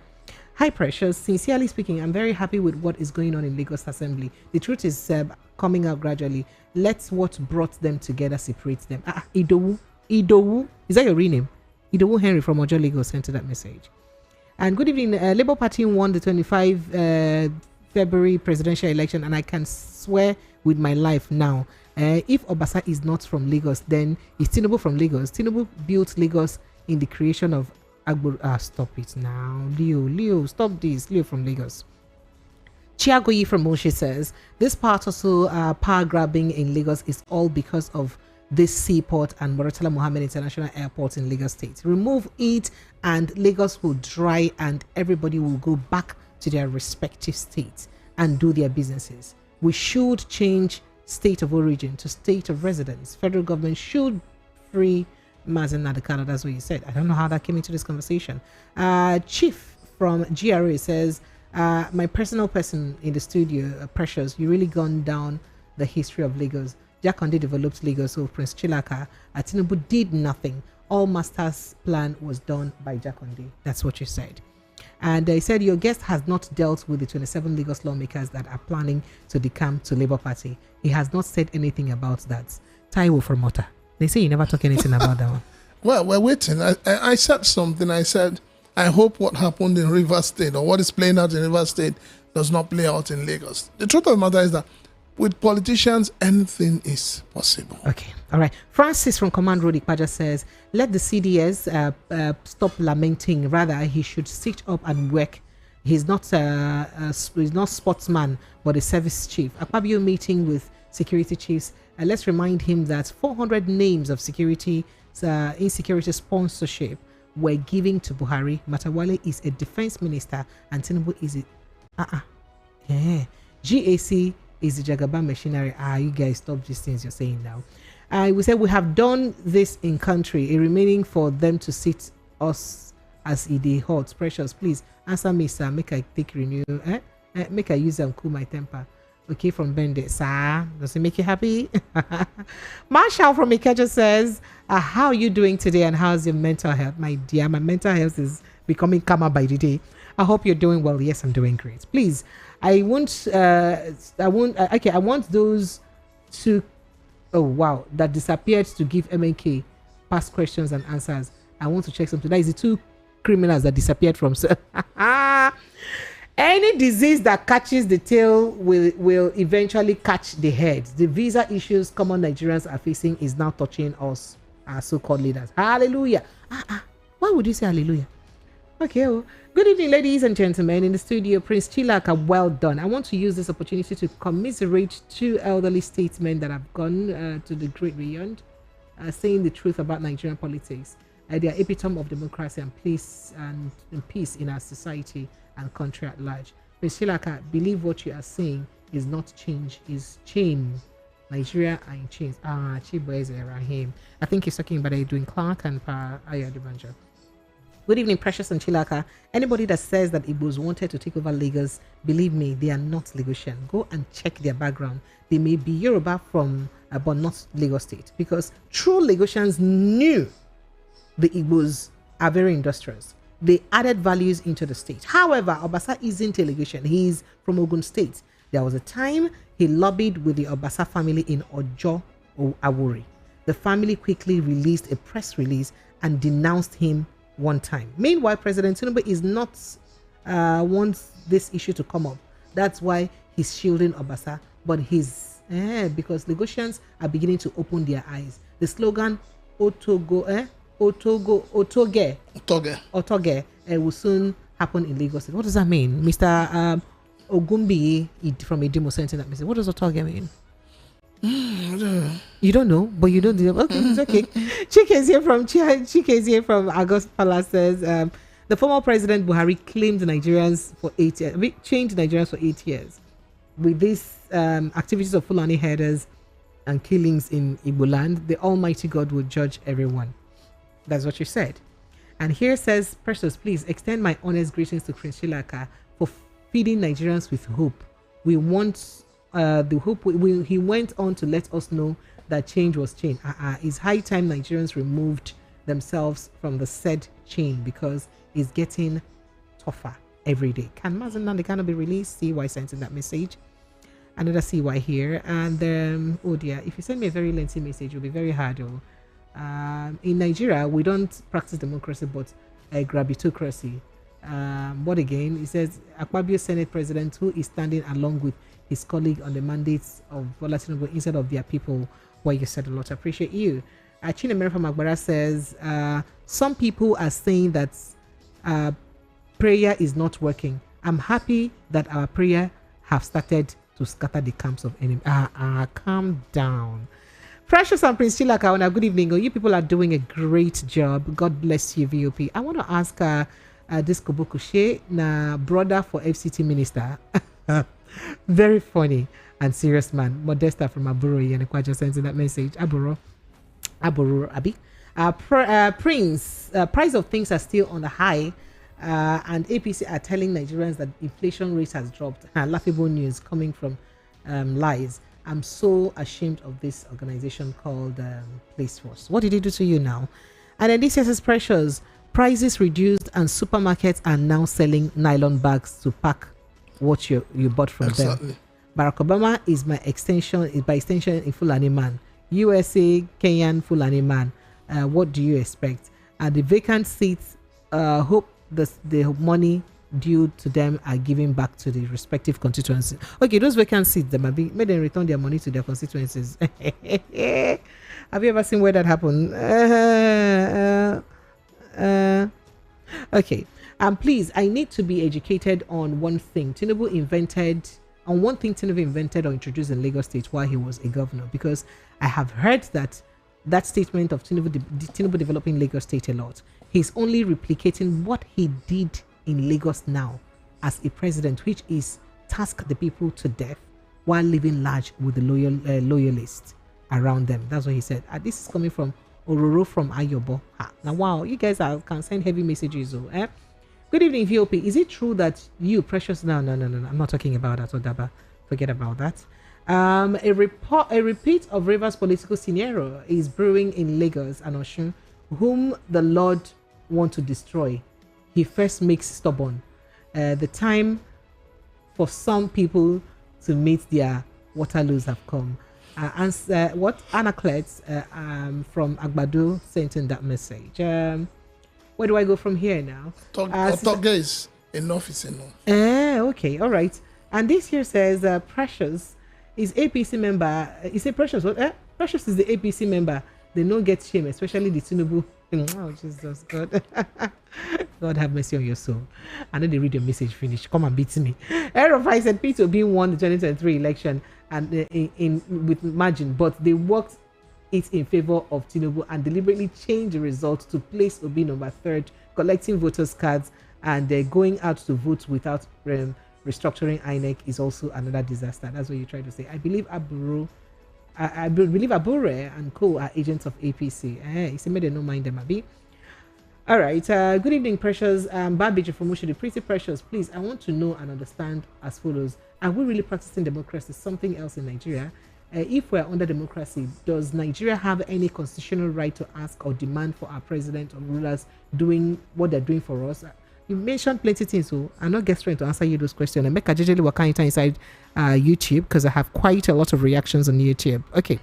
hi, Precious. Sincerely speaking, I'm very happy with what is going on in Lagos Assembly. The truth is coming out gradually. Let's what brought them together separate them. Idowu, is that your real name? Idowu Henry from Ojo Lagos sent that message. And good evening. Labour Party won the 25 February presidential election, and I can swear with my life now, if Obasa is not from Lagos, then is Tinubu from Lagos. Tinubu built Lagos in the creation of Agbor. Stop it now, Leo, stop this. Leo from Lagos. Chiagoyi from Moshe says, this part also power grabbing in Lagos is all because of this seaport and Muratala Mohammed International Airport in Lagos State. Remove it and Lagos will dry and everybody will go back to their respective states and do their businesses. We should change state of origin to state of residence. Federal government should free Mazen Nadekano. That's what you said. I don't know how that came into this conversation. Chief from GRA says, my personal person in the studio, Precious, you really gone down the history of Lagos. Jakonde developed Lagos, so Prince Chilaka Tinubu did nothing. All master's plan was done by Jakonde. That's what you said. And they said your guest has not dealt with the 27 Lagos lawmakers that are planning to decamp to Labour Party. He has not said anything about that. Taiwo from Mota. They say you never talk anything about that one. Well, we're waiting. I said something. I said, I hope what happened in Rivers State or what is playing out in Rivers State does not play out in Lagos. The truth of the matter is that with politicians, anything is possible. Okay. All right. Francis from Command Road Ikpaja says, let the CDS stop lamenting. Rather, he should sit up and work. He's not sportsman, but a service chief. Akpabio meeting with security chiefs. Let's remind him that 400 names of security, insecurity sponsorship were given to Buhari. Matawale is a defense minister and Tinubu is a GAC is the Jagaban machinery. You guys stop these things you're saying now. We said we have done this in country. It remaining for them to sit us as it hot. Precious, please answer me, sir. Make I take renew. Make I use and cool my temper. Okay, from Bende. Sir, does it make you happy? Marshall from Ikeja says, how are you doing today and how's your mental health? My dear, my mental health is becoming calmer by the day. I hope you're doing well. Yes, I'm doing great. Please, I want those two, that disappeared to give MNK past questions and answers. I want to check something. That is the two criminals that disappeared from. Any disease that catches the tail will eventually catch the head. The visa issues common Nigerians are facing is now touching us, our so-called leaders. Hallelujah. Why would you say hallelujah? Okay. Good evening, ladies and gentlemen. In the studio, Prince Chilaka, well done. I want to use this opportunity to commiserate two elderly statesmen that have gone to the great beyond, saying the truth about Nigerian politics. They are epitome of democracy and peace in our society and country at large. Prince Chilaka, believe what you are saying is not change, is change. Nigeria are in chains. Chibo is Rahim. I think he's talking about Edwin Clark and Ayadibanja. Good evening, Precious and Chilaka. Anybody that says that Igbos wanted to take over Lagos, believe me, they are not Lagosian. Go and check their background. They may be Yoruba from, but not Lagos State. Because true Lagosians knew the Igbos are very industrious. They added values into the state. However, Obasa isn't a Lagosian. He's from Ogun State. There was a time he lobbied with the Obasa family in Ojo or Awuri. The family quickly released a press release and denounced him one time. Meanwhile, President Tinubu is not wants this issue to come up. That's why he's shielding Obasa. But he's because Lagosians are beginning to open their eyes. The slogan Otoge will soon happen in Lagos. What does that mean? Mr. Ogumbi from Idimo sent in that message. What does Otoge mean? You don't know, but you don't do. Okay, it's okay. Chike is here from August Palace says, the former President Buhari claimed Nigerians for 8 years, changed Nigerians for 8 years. With these activities of Fulani herders and killings in Igbo land, the Almighty God will judge everyone. That's what you said. And here says, Precious, please extend my honest greetings to Prince Chilaka for feeding Nigerians with hope. We want the hope. He went on to let us know that change was change. It's high time Nigerians removed themselves from the said chain because it's getting tougher every day. Can Mazen Nandekano be released? CY sent in that message. Another CY here. And oh dear, if you send me a very lengthy message, it'll be very hard. In Nigeria, we don't practice democracy, but grabitocracy. What again? He says Akpabio Senate President, who is standing along with his colleague on the mandates of Bola Tinubu instead of their people. Well, you said a lot. I appreciate you. Chinemere from Agbara says some people are saying that prayer is not working. I'm happy that our prayer have started to scatter the camps of enemy. Calm down. Precious and Prince Chilaka, good evening. You people are doing a great job. God bless you, VOP. I want to ask this Kobokushe, na brother for FCT minister. Very funny and serious man. Modesta from Aburo Yanekwaja sending that message. Aburo Abi. Prince, price of things are still on the high, and APC are telling Nigerians that inflation rate has dropped. Laughable news coming from lies. I'm so ashamed of this organization called Place Force. What did he do to you now? And then this is precious. Prices reduced and supermarkets are now selling nylon bags to pack what you bought from them. Barack Obama is by extension a Fulani man. USA, Kenyan Fulani man. What do you expect? The vacant seats, hope the money due to them are given back to the respective constituencies. Okay, those vacant seats, they might be made them return their money to their constituencies. Have you ever seen where that happened? Okay. Please, I need to be educated on one thing. Tinubu invented or introduced in Lagos State while he was a governor, because I have heard that statement of Tinubu developing Lagos State a lot. He's only replicating what he did in Lagos now as a president, which is task the people to death while living large with the loyalists around them. That's what he said. This is coming from Ororo from Ayobo. Now, wow, you guys can send heavy messages. Good evening, VOP. Is it true that you, Precious? No. I'm not talking about that, Odaba. Forget about that. A repeat of Rivers' political scenario is brewing in Lagos and Osun, whom the Lord want to destroy. He first makes stubborn. The time for some people to meet their Waterloos have come. Anaclet from Agbado sent in that message. Where do I go from here now? Talk guys, enough is enough. Okay, all right. And this here says Precious is APC member. You say Precious? What? Precious is the APC member. They don't get shame, especially the Tinubu. Oh, Jesus, God. God have mercy on your soul. I know they read your message finish. Come and beat me. Erofai said Peter Obi won the 2023 election and with margin, but they worked it in favor of Tinubu and deliberately changed the result to place Obi number 3rd, collecting voters' cards, and going out to vote without restructuring INEC is also another disaster. That's what you try to say. I believe Abure and co are agents of APC. He said, they don't mind them, Abi. All right. Good evening, Precious. Babiji from Mushidi. Pretty Precious, please, I want to know and understand as follows. Are we really practicing democracy, something else in Nigeria? If we're under democracy, does Nigeria have any constitutional right to ask or demand for our president or rulers doing what they're doing for us? You mentioned plenty of things, so I'm not getting to answer you those questions. And make a jejely work inside YouTube, because I have quite a lot of reactions on YouTube. Okay.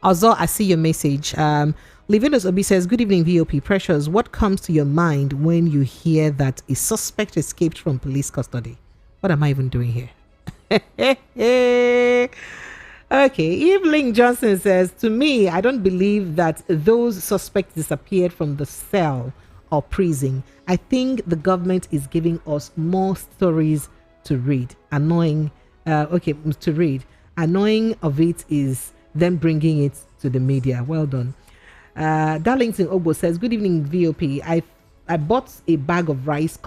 Also, I see your message. Livinus Obi says, good evening, VOP. Precious, what comes to your mind when you hear that a suspect escaped from police custody? What am I even doing here? Okay, Evelyn Johnson says, to me, I don't believe that those suspects disappeared from the cell or prison. I think the government is giving us more stories to read. Annoying of it is them bringing it to the media. Well done. Darlington Obo says, good evening, VOP. I bought a bag of rice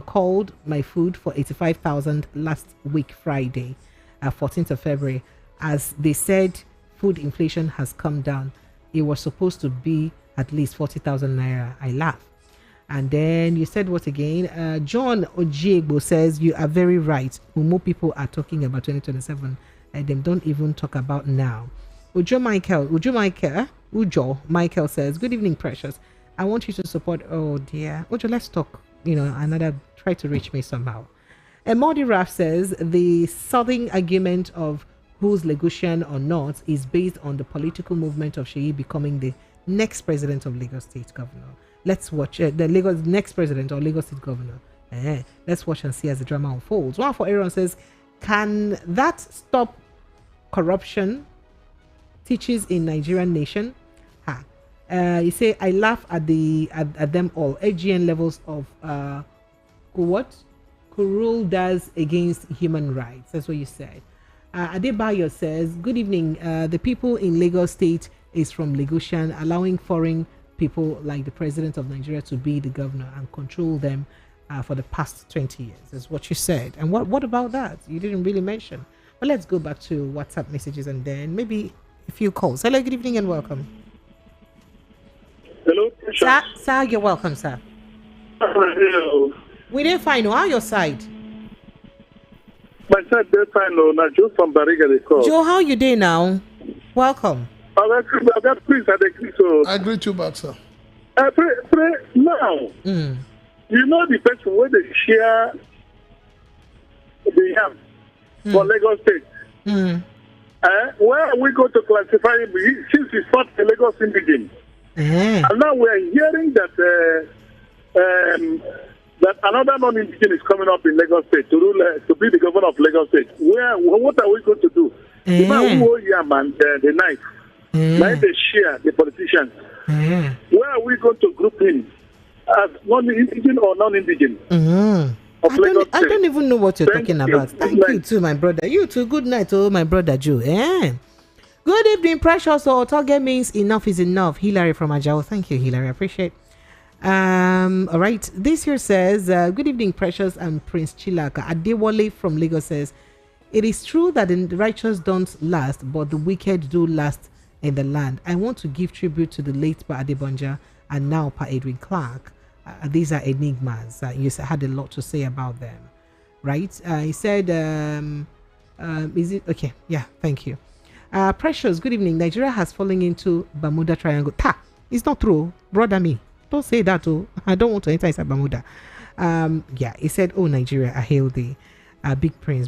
called my food for 85,000 last week, Friday, 14th of February. As they said, food inflation has come down. It was supposed to be at least 40,000 naira. I laugh. And then you said what again? John Ojiegbo says, you are very right. More people are talking about 2027 and them don't even talk about now. Ujo Michael says, good evening, Precious. I want you to support. Oh dear. Ujo, let's talk. Try to reach me somehow. Emodi Raf says, the southern argument of who's Lagosian or not is based on the political movement of Sheyi becoming the next president of Lagos State governor. Let's watch the Lagos next president or Lagos State governor. Let's watch and see as the drama unfolds. One for Aaron says, can that stop corruption? Teaches in Nigerian nation. You say I laugh at them all. AGN levels of what Kurul does against human rights. That's what you said. Adebayo says, good evening. The people in Lagos State is from Lagosian, allowing foreign people like the president of Nigeria to be the governor and control them for the past 20 years. That's what you said. And what about that? You didn't really mention. But let's go back to WhatsApp messages and then maybe a few calls. Hello, good evening and welcome. Hello, sir, you're welcome, sir. Hello. We didn't find how your side. My side, they're fine. No, not Joe from Bariga, they call. Joe, how you doing now? Welcome. I agree to you back, sir. Pray now. You know the person where they share the yam for Lagos State. Where are we going to classify him? Since he's not a Lagos indigenous. And now we're hearing that that another non-indigenous is coming up in Lagos State to rule, to be the governor of Lagos State. What are we going to do? The man who hold yam and the knife, like they share the politicians. Where are we going to group him as non-indigenous or non-indigenous? I don't even know what you're talking about. Thank you too, my brother. You too. Good night, my brother Joe. Good evening, precious. Or target means enough is enough. Hilary from Ajao. Thank you, Hilary. I appreciate. All right. This here says, good evening, precious and Prince Chilaka. Adewale from Lagos says, it is true that the righteous don't last, but the wicked do last in the land. I want to give tribute to the late Pa Adebonja and now Pa Edwin Clark. These are enigmas. You had a lot to say about them, right? He said, is it okay? Yeah, thank you. Precious, good evening. Nigeria has fallen into Bermuda Triangle. It's not true, brother. Me, don't say that. Oh, I don't want to enter inside Bermuda. Yeah, he said, oh, Nigeria, I hail thee. Big praise,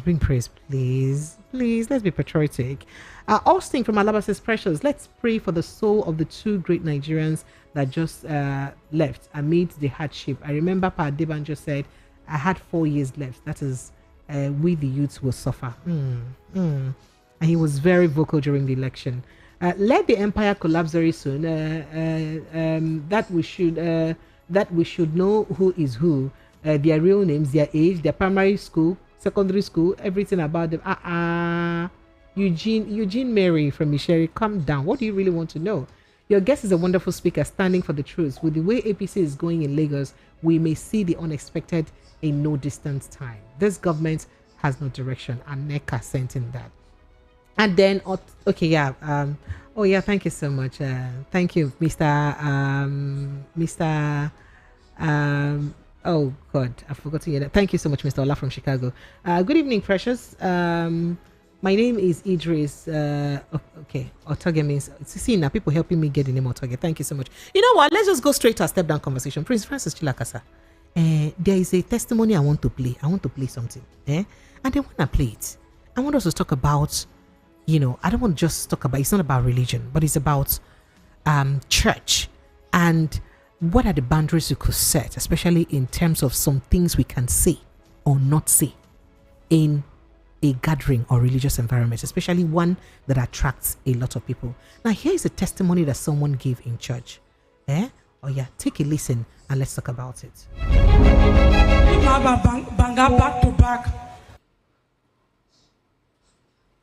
please. Let's be patriotic. Austin from Alaba says, precious, let's pray for the soul of the two great Nigerians that just left amid the hardship. I remember Pa Debanjo said, I had 4 years left. That is, we the youths will suffer. And he was very vocal during the election. Let the empire collapse very soon. That we should know who is who, their real names, their age, their primary school, secondary school, everything about them. Eugene Mary from Misheri, calm down. What do you really want to know? Your guest is a wonderful speaker standing for the truth. With the way APC is going in Lagos, we may see the unexpected in no distant time. This government has no direction, and NECA sent in that. And then, okay, yeah. Oh, yeah, thank you so much. Thank you, oh, God, I forgot to hear that. Thank you so much, Mr. Ola from Chicago. Good evening, precious. My name is Idris. Okay, Otoge means, see now, people helping me get the name Otoge. Thank you so much. You know what? Let's just go straight to a step-down conversation. Prince Francis Chilakasa. There is a testimony I want to play. I want to play something. And then when I play it, I want us to talk about, I don't want to just talk about, it's not about religion, but it's about church and what are the boundaries you could set, especially in terms of some things we can say or not say in a gathering or religious environment, especially one that attracts a lot of people. Now, here is a testimony that someone gave in church. Oh yeah, take a listen and let's talk about it. Banga back to back.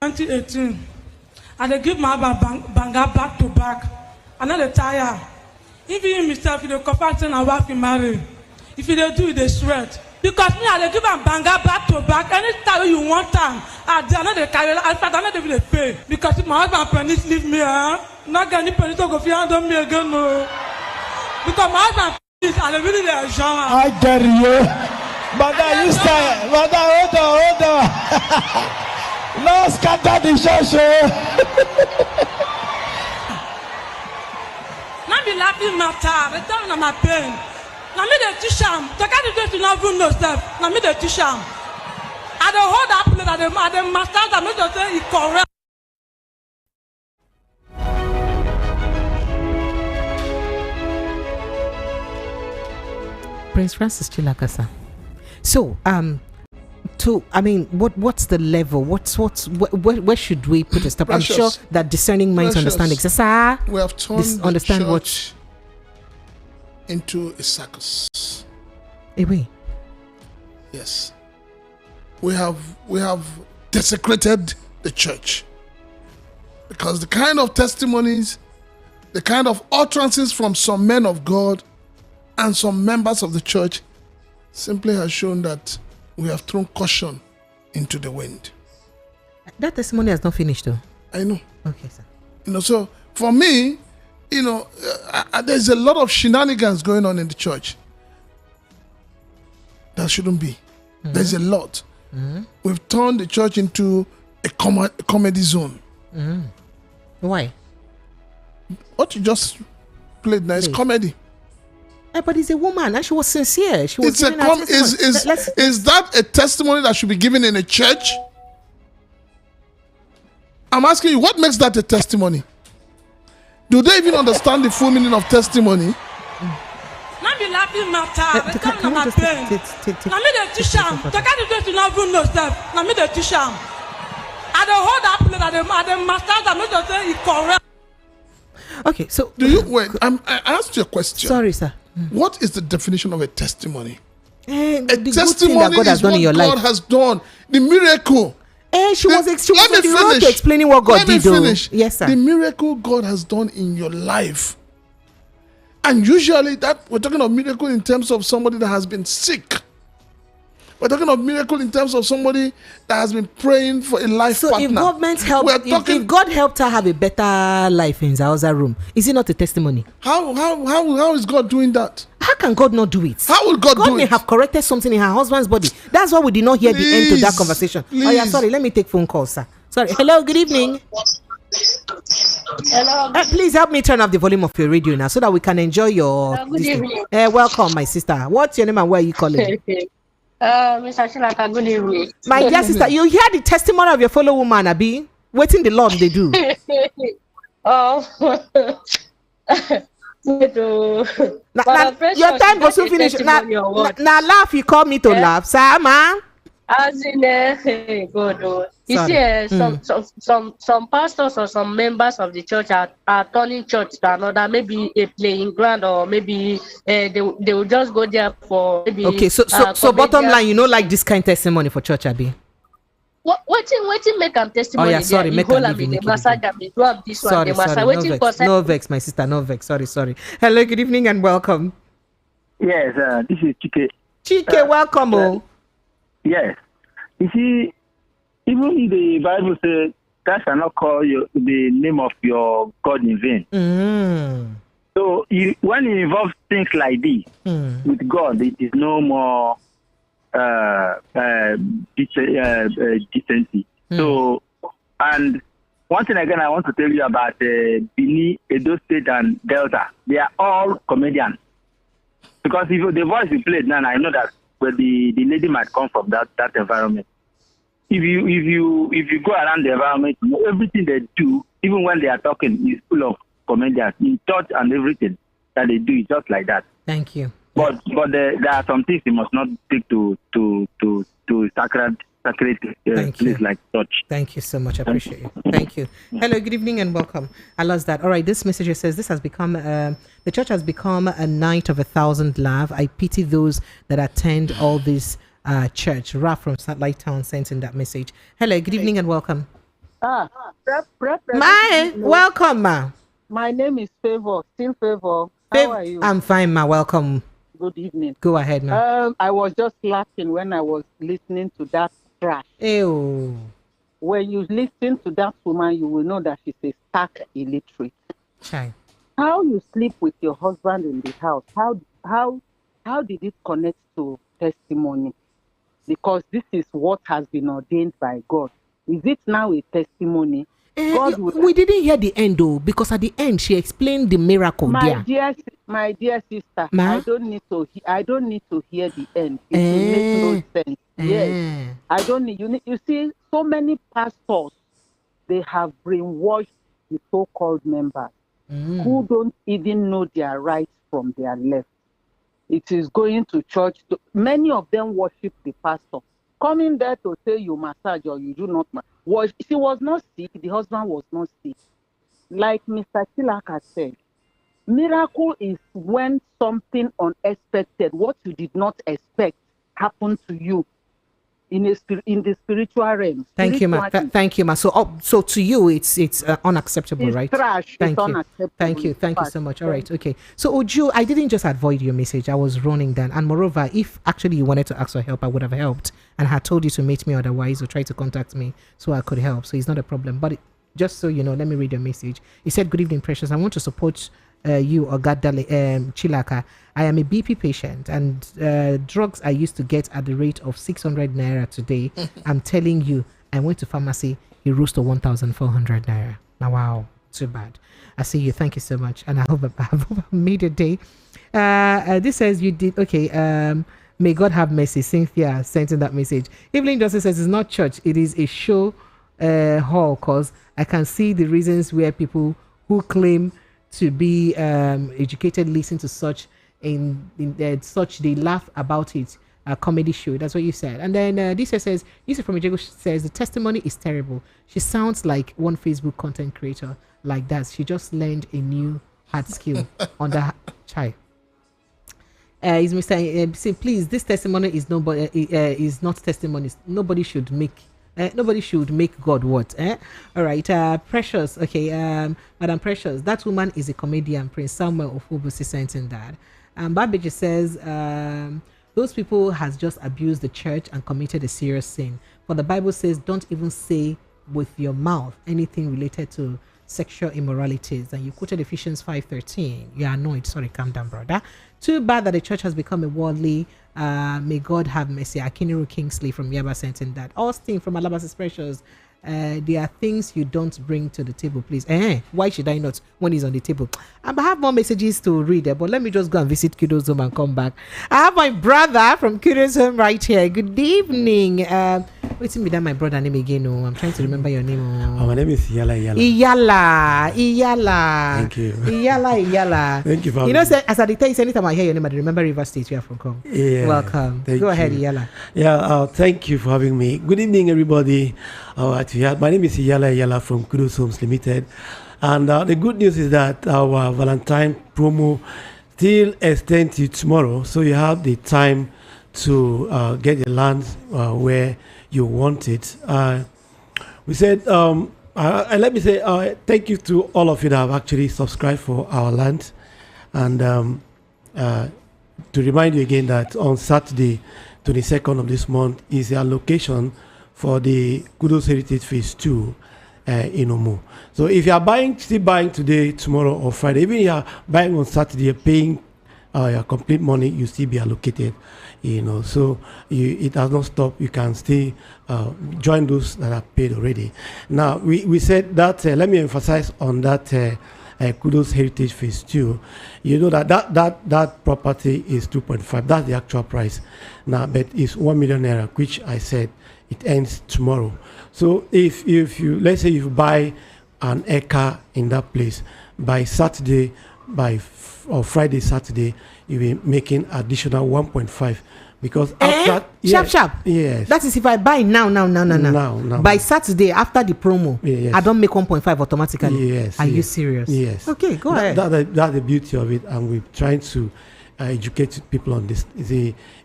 2018. And they give my banga back to back. Another tire. If you himself, you compare and work in marry. If you do it, they sweat. Because me, I give them banga back to back. Anytime you want time, I don't they carry. I don't they pay. Because if my husband pennies leave me, not getting pennies to go find me again. No. Because my husband is I really the genre. I get you. But you say, but hold on. No scatter the church. Now be laughing matter. They tell me my pain. Now me the teach them. The candidate to not even know stuff. Now me the teach them. I don't hold that plate. I don't master that. Me just say it correct. Prince Francis Chilakasa. So, what's the level? Where should we put a stop? Precious. I'm sure that discerning minds understand exactly. We have turned the church into a circus. Away. Yes. We have desecrated the church. Because the kind of testimonies, the kind of utterances from some men of God and some members of the church simply has shown that we have thrown caution into the wind. That testimony has not finished though. I know. Okay, sir. So for me, there's a lot of shenanigans going on in the church. That shouldn't be. Mm-hmm. There's a lot. Mm-hmm. We've turned the church into a comedy zone. Mm-hmm. Why? What you just played now is comedy. But it's a woman and she was sincere. She was is that a testimony that should be given in a church? I'm asking you, what makes that a testimony? Do they even understand the full meaning of testimony? Not be laughing matter. Can we just take now me the teach am. The kind of thing you not even know self. Now me the teach am. I don't hold that plate. I don't master that. Me just say it correct. Okay, so do you wait? I asked you a question. Sorry, sir. What is the definition of a testimony? A testimony that God has done in your life. God has done. The miracle. She was explaining what God did. Finish. Yes, sir. The miracle God has done in your life. And usually that we're talking of miracle in terms of somebody that has been sick. We're talking of miracle in terms of somebody that has been praying for a life partner. If government helped, if God helped her have a better life in Zaoza room, is it not a testimony? How is God doing that? How can God not do it? How will God do it? God may have corrected something in her husband's body. That's why we did not hear the end to that conversation. Please. Oh yeah, sorry. Let me take phone calls, sir. Sorry. Hello. Good evening. Hello. Please help me turn off the volume of your radio now so that we can enjoy your. Good evening. Welcome, my sister. What's your name and where are you calling? Mr. Chilaka, good evening. My dear sister, you hear the testimony of your fellow woman, Abi? Waiting the Lord they do. Your time was so finished. Now laugh, you call me to laugh. Sama. As in, good. You see, some pastors or some members of the church are turning church to another, maybe a playing ground, or maybe they will just go there for maybe. Okay, so bottom line, you know, like this kind of testimony for church, Abi. Waiting make a testimony. Oh yeah, sorry, make a living. Sorry, no vex, my sister, no vex. Sorry. Hello, good evening and welcome. Yes, this is Chike. Chike, welcome. Yes. You see, even the Bible says, "Thou shalt not call the name of your God in vain." Mm. So when it involves things like this, with God, it is no more decency. So, and one thing again I want to tell you about Bini, Edo State, and Delta. They are all comedians. Because if the voice you played now, I know that the lady might come from that environment. If you go around the environment, you know, everything they do, even when they are talking, is full of comedians in church and everything that they do is just like that. Thank you. But there are some things you must not take to sacred place like church. Thank you so much. I appreciate you. Thank you. Hello, good evening and welcome. I lost that. All right, this message says this has become the church has become a night of 1,000 laugh. I pity those that attend all this church. Raf from Satellite Town sent in that message. Hello, good evening and welcome. Welcome, ma. My name is Favor. Still Favor. How are you? I'm fine, ma. Welcome. Good evening. Go ahead, ma. I was just laughing when I was listening to that trash. Ew. When you listen to that woman, you will know that she's a stark illiterate. Chai. How you sleep with your husband in the house? How did it connect to testimony? Because this is what has been ordained by God. Is it now a testimony? We didn't hear the end though, because at the end she explained the miracle. My dear sister, I don't need to hear the end. It will make no sense. Yes, I don't need. You see, so many pastors, they have brainwashed the so-called members who don't even know their rights from their left. It is going to church. Many of them worship the pastor. Coming there to say you massage or you do not massage. She was not sick. The husband was not sick. Like Mr. Chilaka said, miracle is when something unexpected, what you did not expect, happened to you in the spiritual realm. Thank you, ma. Thank you, ma. So to you, it's unacceptable, it's right? Trash. Thank it's you. Unacceptable. Thank you so much. All right, okay. So Uju, I didn't just avoid your message. I was running then, and moreover, if actually you wanted to ask for help, I would have helped and had told you to meet me otherwise or try to contact me so I could help. So it's not a problem. But just so you know, let me read your message. He said, "Good evening, precious. I want to support you or Gadale Chilaka. I am a BP patient and drugs I used to get at the rate of 600 naira today. I'm telling you, I went to pharmacy, it rose to 1,400 naira. Now, wow, too bad. I see you. Thank you so much. And I hope I've made a day. This says you did, okay. May God have mercy. Cynthia sent in that message. Evelyn Johnson says it's not church, it is a show hall, because I can see the reasons where people who claim to be educated listen to such such they laugh about it. A comedy show. That's what you said. And then this says, Yusuf from Ejego says the testimony is terrible. She sounds like one Facebook content creator like that. She just learned a new hard skill on the child. Is Mr. Say please, this testimony is is not testimony. Nobody should make God what? All right, Precious. Okay, Madam Precious, that woman is a comedian. Prince Samuel of Obusi sent in that. Babbage says, those people has just abused the church and committed a serious sin. For the Bible says, don't even say with your mouth anything related to sexual immoralities. And you quoted Ephesians 5:13. You are annoyed. Sorry, calm down, brother. Too bad that the church has become a worldly. May God have mercy. Akiniru Kingsley from Yaba sent in that. Austin from Alabama Precious. There are things you don't bring to the table, please. Why should I not when he's on the table? I have more messages to read there, but let me just go and visit Kudo's home and come back. I have my brother from Kudo's home right here. Good evening. Wait me that my brother name again. Oh, I'm trying to remember your name. My name is Iyala. Iyala. Thank you. Iyala. Thank you for as I tell you, anytime I hear your name, I remember River State where I'm from. Yeah. Welcome. Go ahead, Iyala. Yeah. Thank you for having me. Good evening, everybody. My name is Iyala from Kudos Homes Limited, and the good news is that our Valentine promo still extends to tomorrow, so you have the time to get the land where you want it. We said, let me say thank you to all of you that have actually subscribed for our land, and to remind you again that on Saturday, 22nd of this month, is the allocation for the Kudos Heritage Phase 2 in Omo. So if you are still buying today, tomorrow, or Friday, even if you are buying on Saturday, paying your complete money, you still be allocated. So it has not stopped. You can still join those that are paid already. Now we said that. Let me emphasize on that. Kudos Heritage Phase 2. You know that property is 2.5. That's the actual price. Now, but it's 1 million naira, which I said it ends tomorrow. So if you, let's say you buy an acre in that place, by Saturday, or Friday, Saturday, you'll be making additional 1.5. Because after sharp. Yes. That is if I buy now. By Saturday after the promo, yes. I don't make 1.5 automatically. Yes. Are you serious? Yes. Okay, go ahead. That's the beauty of it, and we're trying to educate people on this.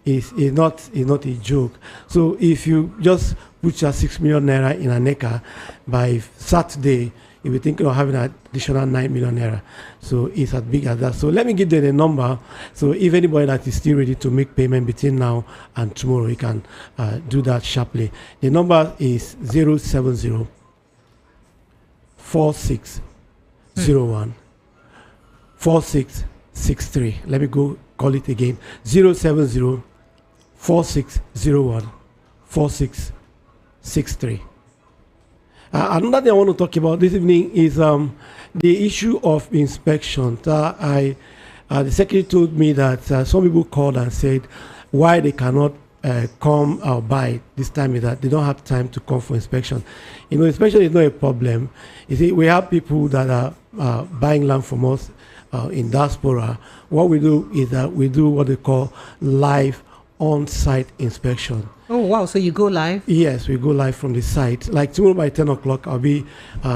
It's not a joke. So if you just put your 6 million naira in an acre, by Saturday you'll be thinking of having an additional 9 million naira. So it's as big as that. So let me give them a number. So if anybody that is still ready to make payment between now and tomorrow, you can do that sharply. The number is 070 4601 4663. Let me go call it again. 070 4601 4663. Another thing I want to talk about this evening is the issue of inspection. The secretary told me that some people called and said why they cannot come or buy this time is that they don't have time to come for inspection. Inspection is not a problem. You see, we have people that are buying land from us in diaspora, what we do is that we do what they call live on-site inspection. Oh, wow. So you go live? Yes, we go live from the site. Like tomorrow by 10 o'clock, I'll be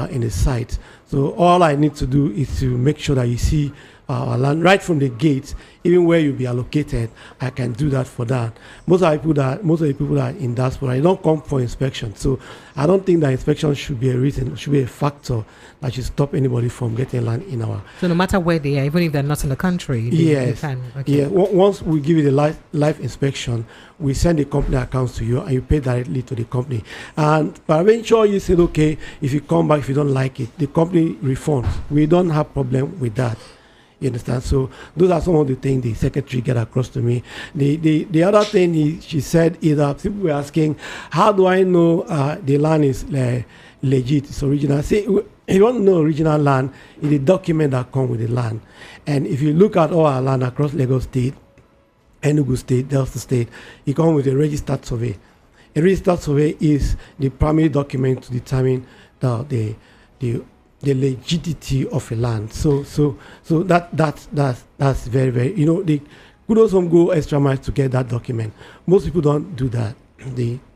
in the site. So all I need to do is to make sure that you see land right from the gate, even where you'll be allocated. I can do that for that. Most of the people that are in diaspora, they don't come for inspection. So I don't think that inspection should be a reason, should be a factor that should stop anybody from getting land in our. So no matter where they are, even if they're not in the country, yes, they can. Okay. Yeah. Once we give you the live inspection, we send the company accounts to you, and you pay directly to the company. And but eventually you said, okay, if you come back, if you don't like it, the company refunds. We don't have problem with that. You understand? So those are some of the things the secretary get across to me. The other thing she said is that people were asking, how do I know the land is legit, it's original? See, if you want to know original land, it's the document that come with the land. And if you look at all our land across Lagos State, Enugu State, Delta State, it comes with a registered survey. A registered survey is the primary document to determine the legitimacy of a land. So that's very, very, the Kudos Home go extra mile to get that document. Most people don't do that.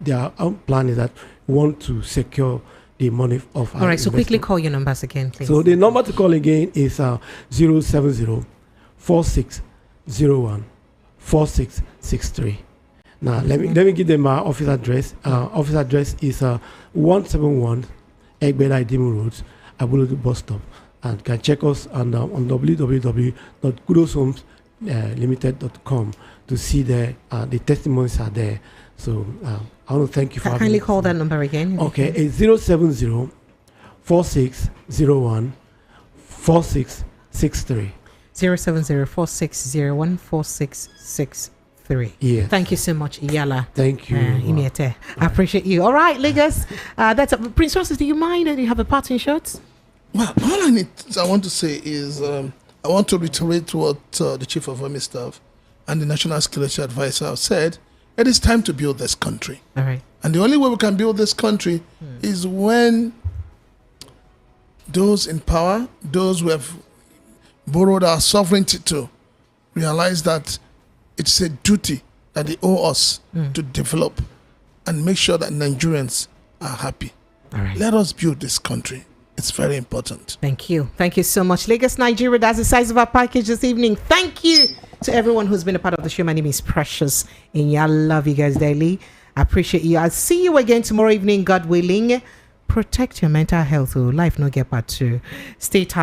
Their own plan is that we want to secure the money of our All right, so investment. quickly call your numbers again, please. So the number to call again is 070-4601-4663. Now let me give them our office address. Office address is 171 Egbeda Idimu Road, Abuludu bus stop, and can check us on www.kudoshomeslimited.com to see the testimonies are there. So I want to thank you for having kindly me. call that number again. Okay, it's 070-4601-4663. 070-4601-4663. Yeah. Thank you so much, Iyala. Thank you. Imiete. I appreciate you. All right, Lagos. That's Prince Francis, do you mind? Do you have a parting shot? Well, all I want to say is I want to reiterate what the Chief of Army Staff and the National Security Advisor have said. It is time to build this country. All right. And the only way we can build this country is when those in power, those who have borrowed our sovereignty to, realize that it's a duty that they owe us to develop and make sure that Nigerians are happy. All right. Let us build this country. It's very important. Thank you. Thank you so much. Lagos, Nigeria, that's the size of our package this evening. Thank you to everyone who's been a part of the show. My name is Precious. And I love you guys daily. I appreciate you. I'll see you again tomorrow evening, God willing. Protect your mental health. Life no get part two. Stay tight.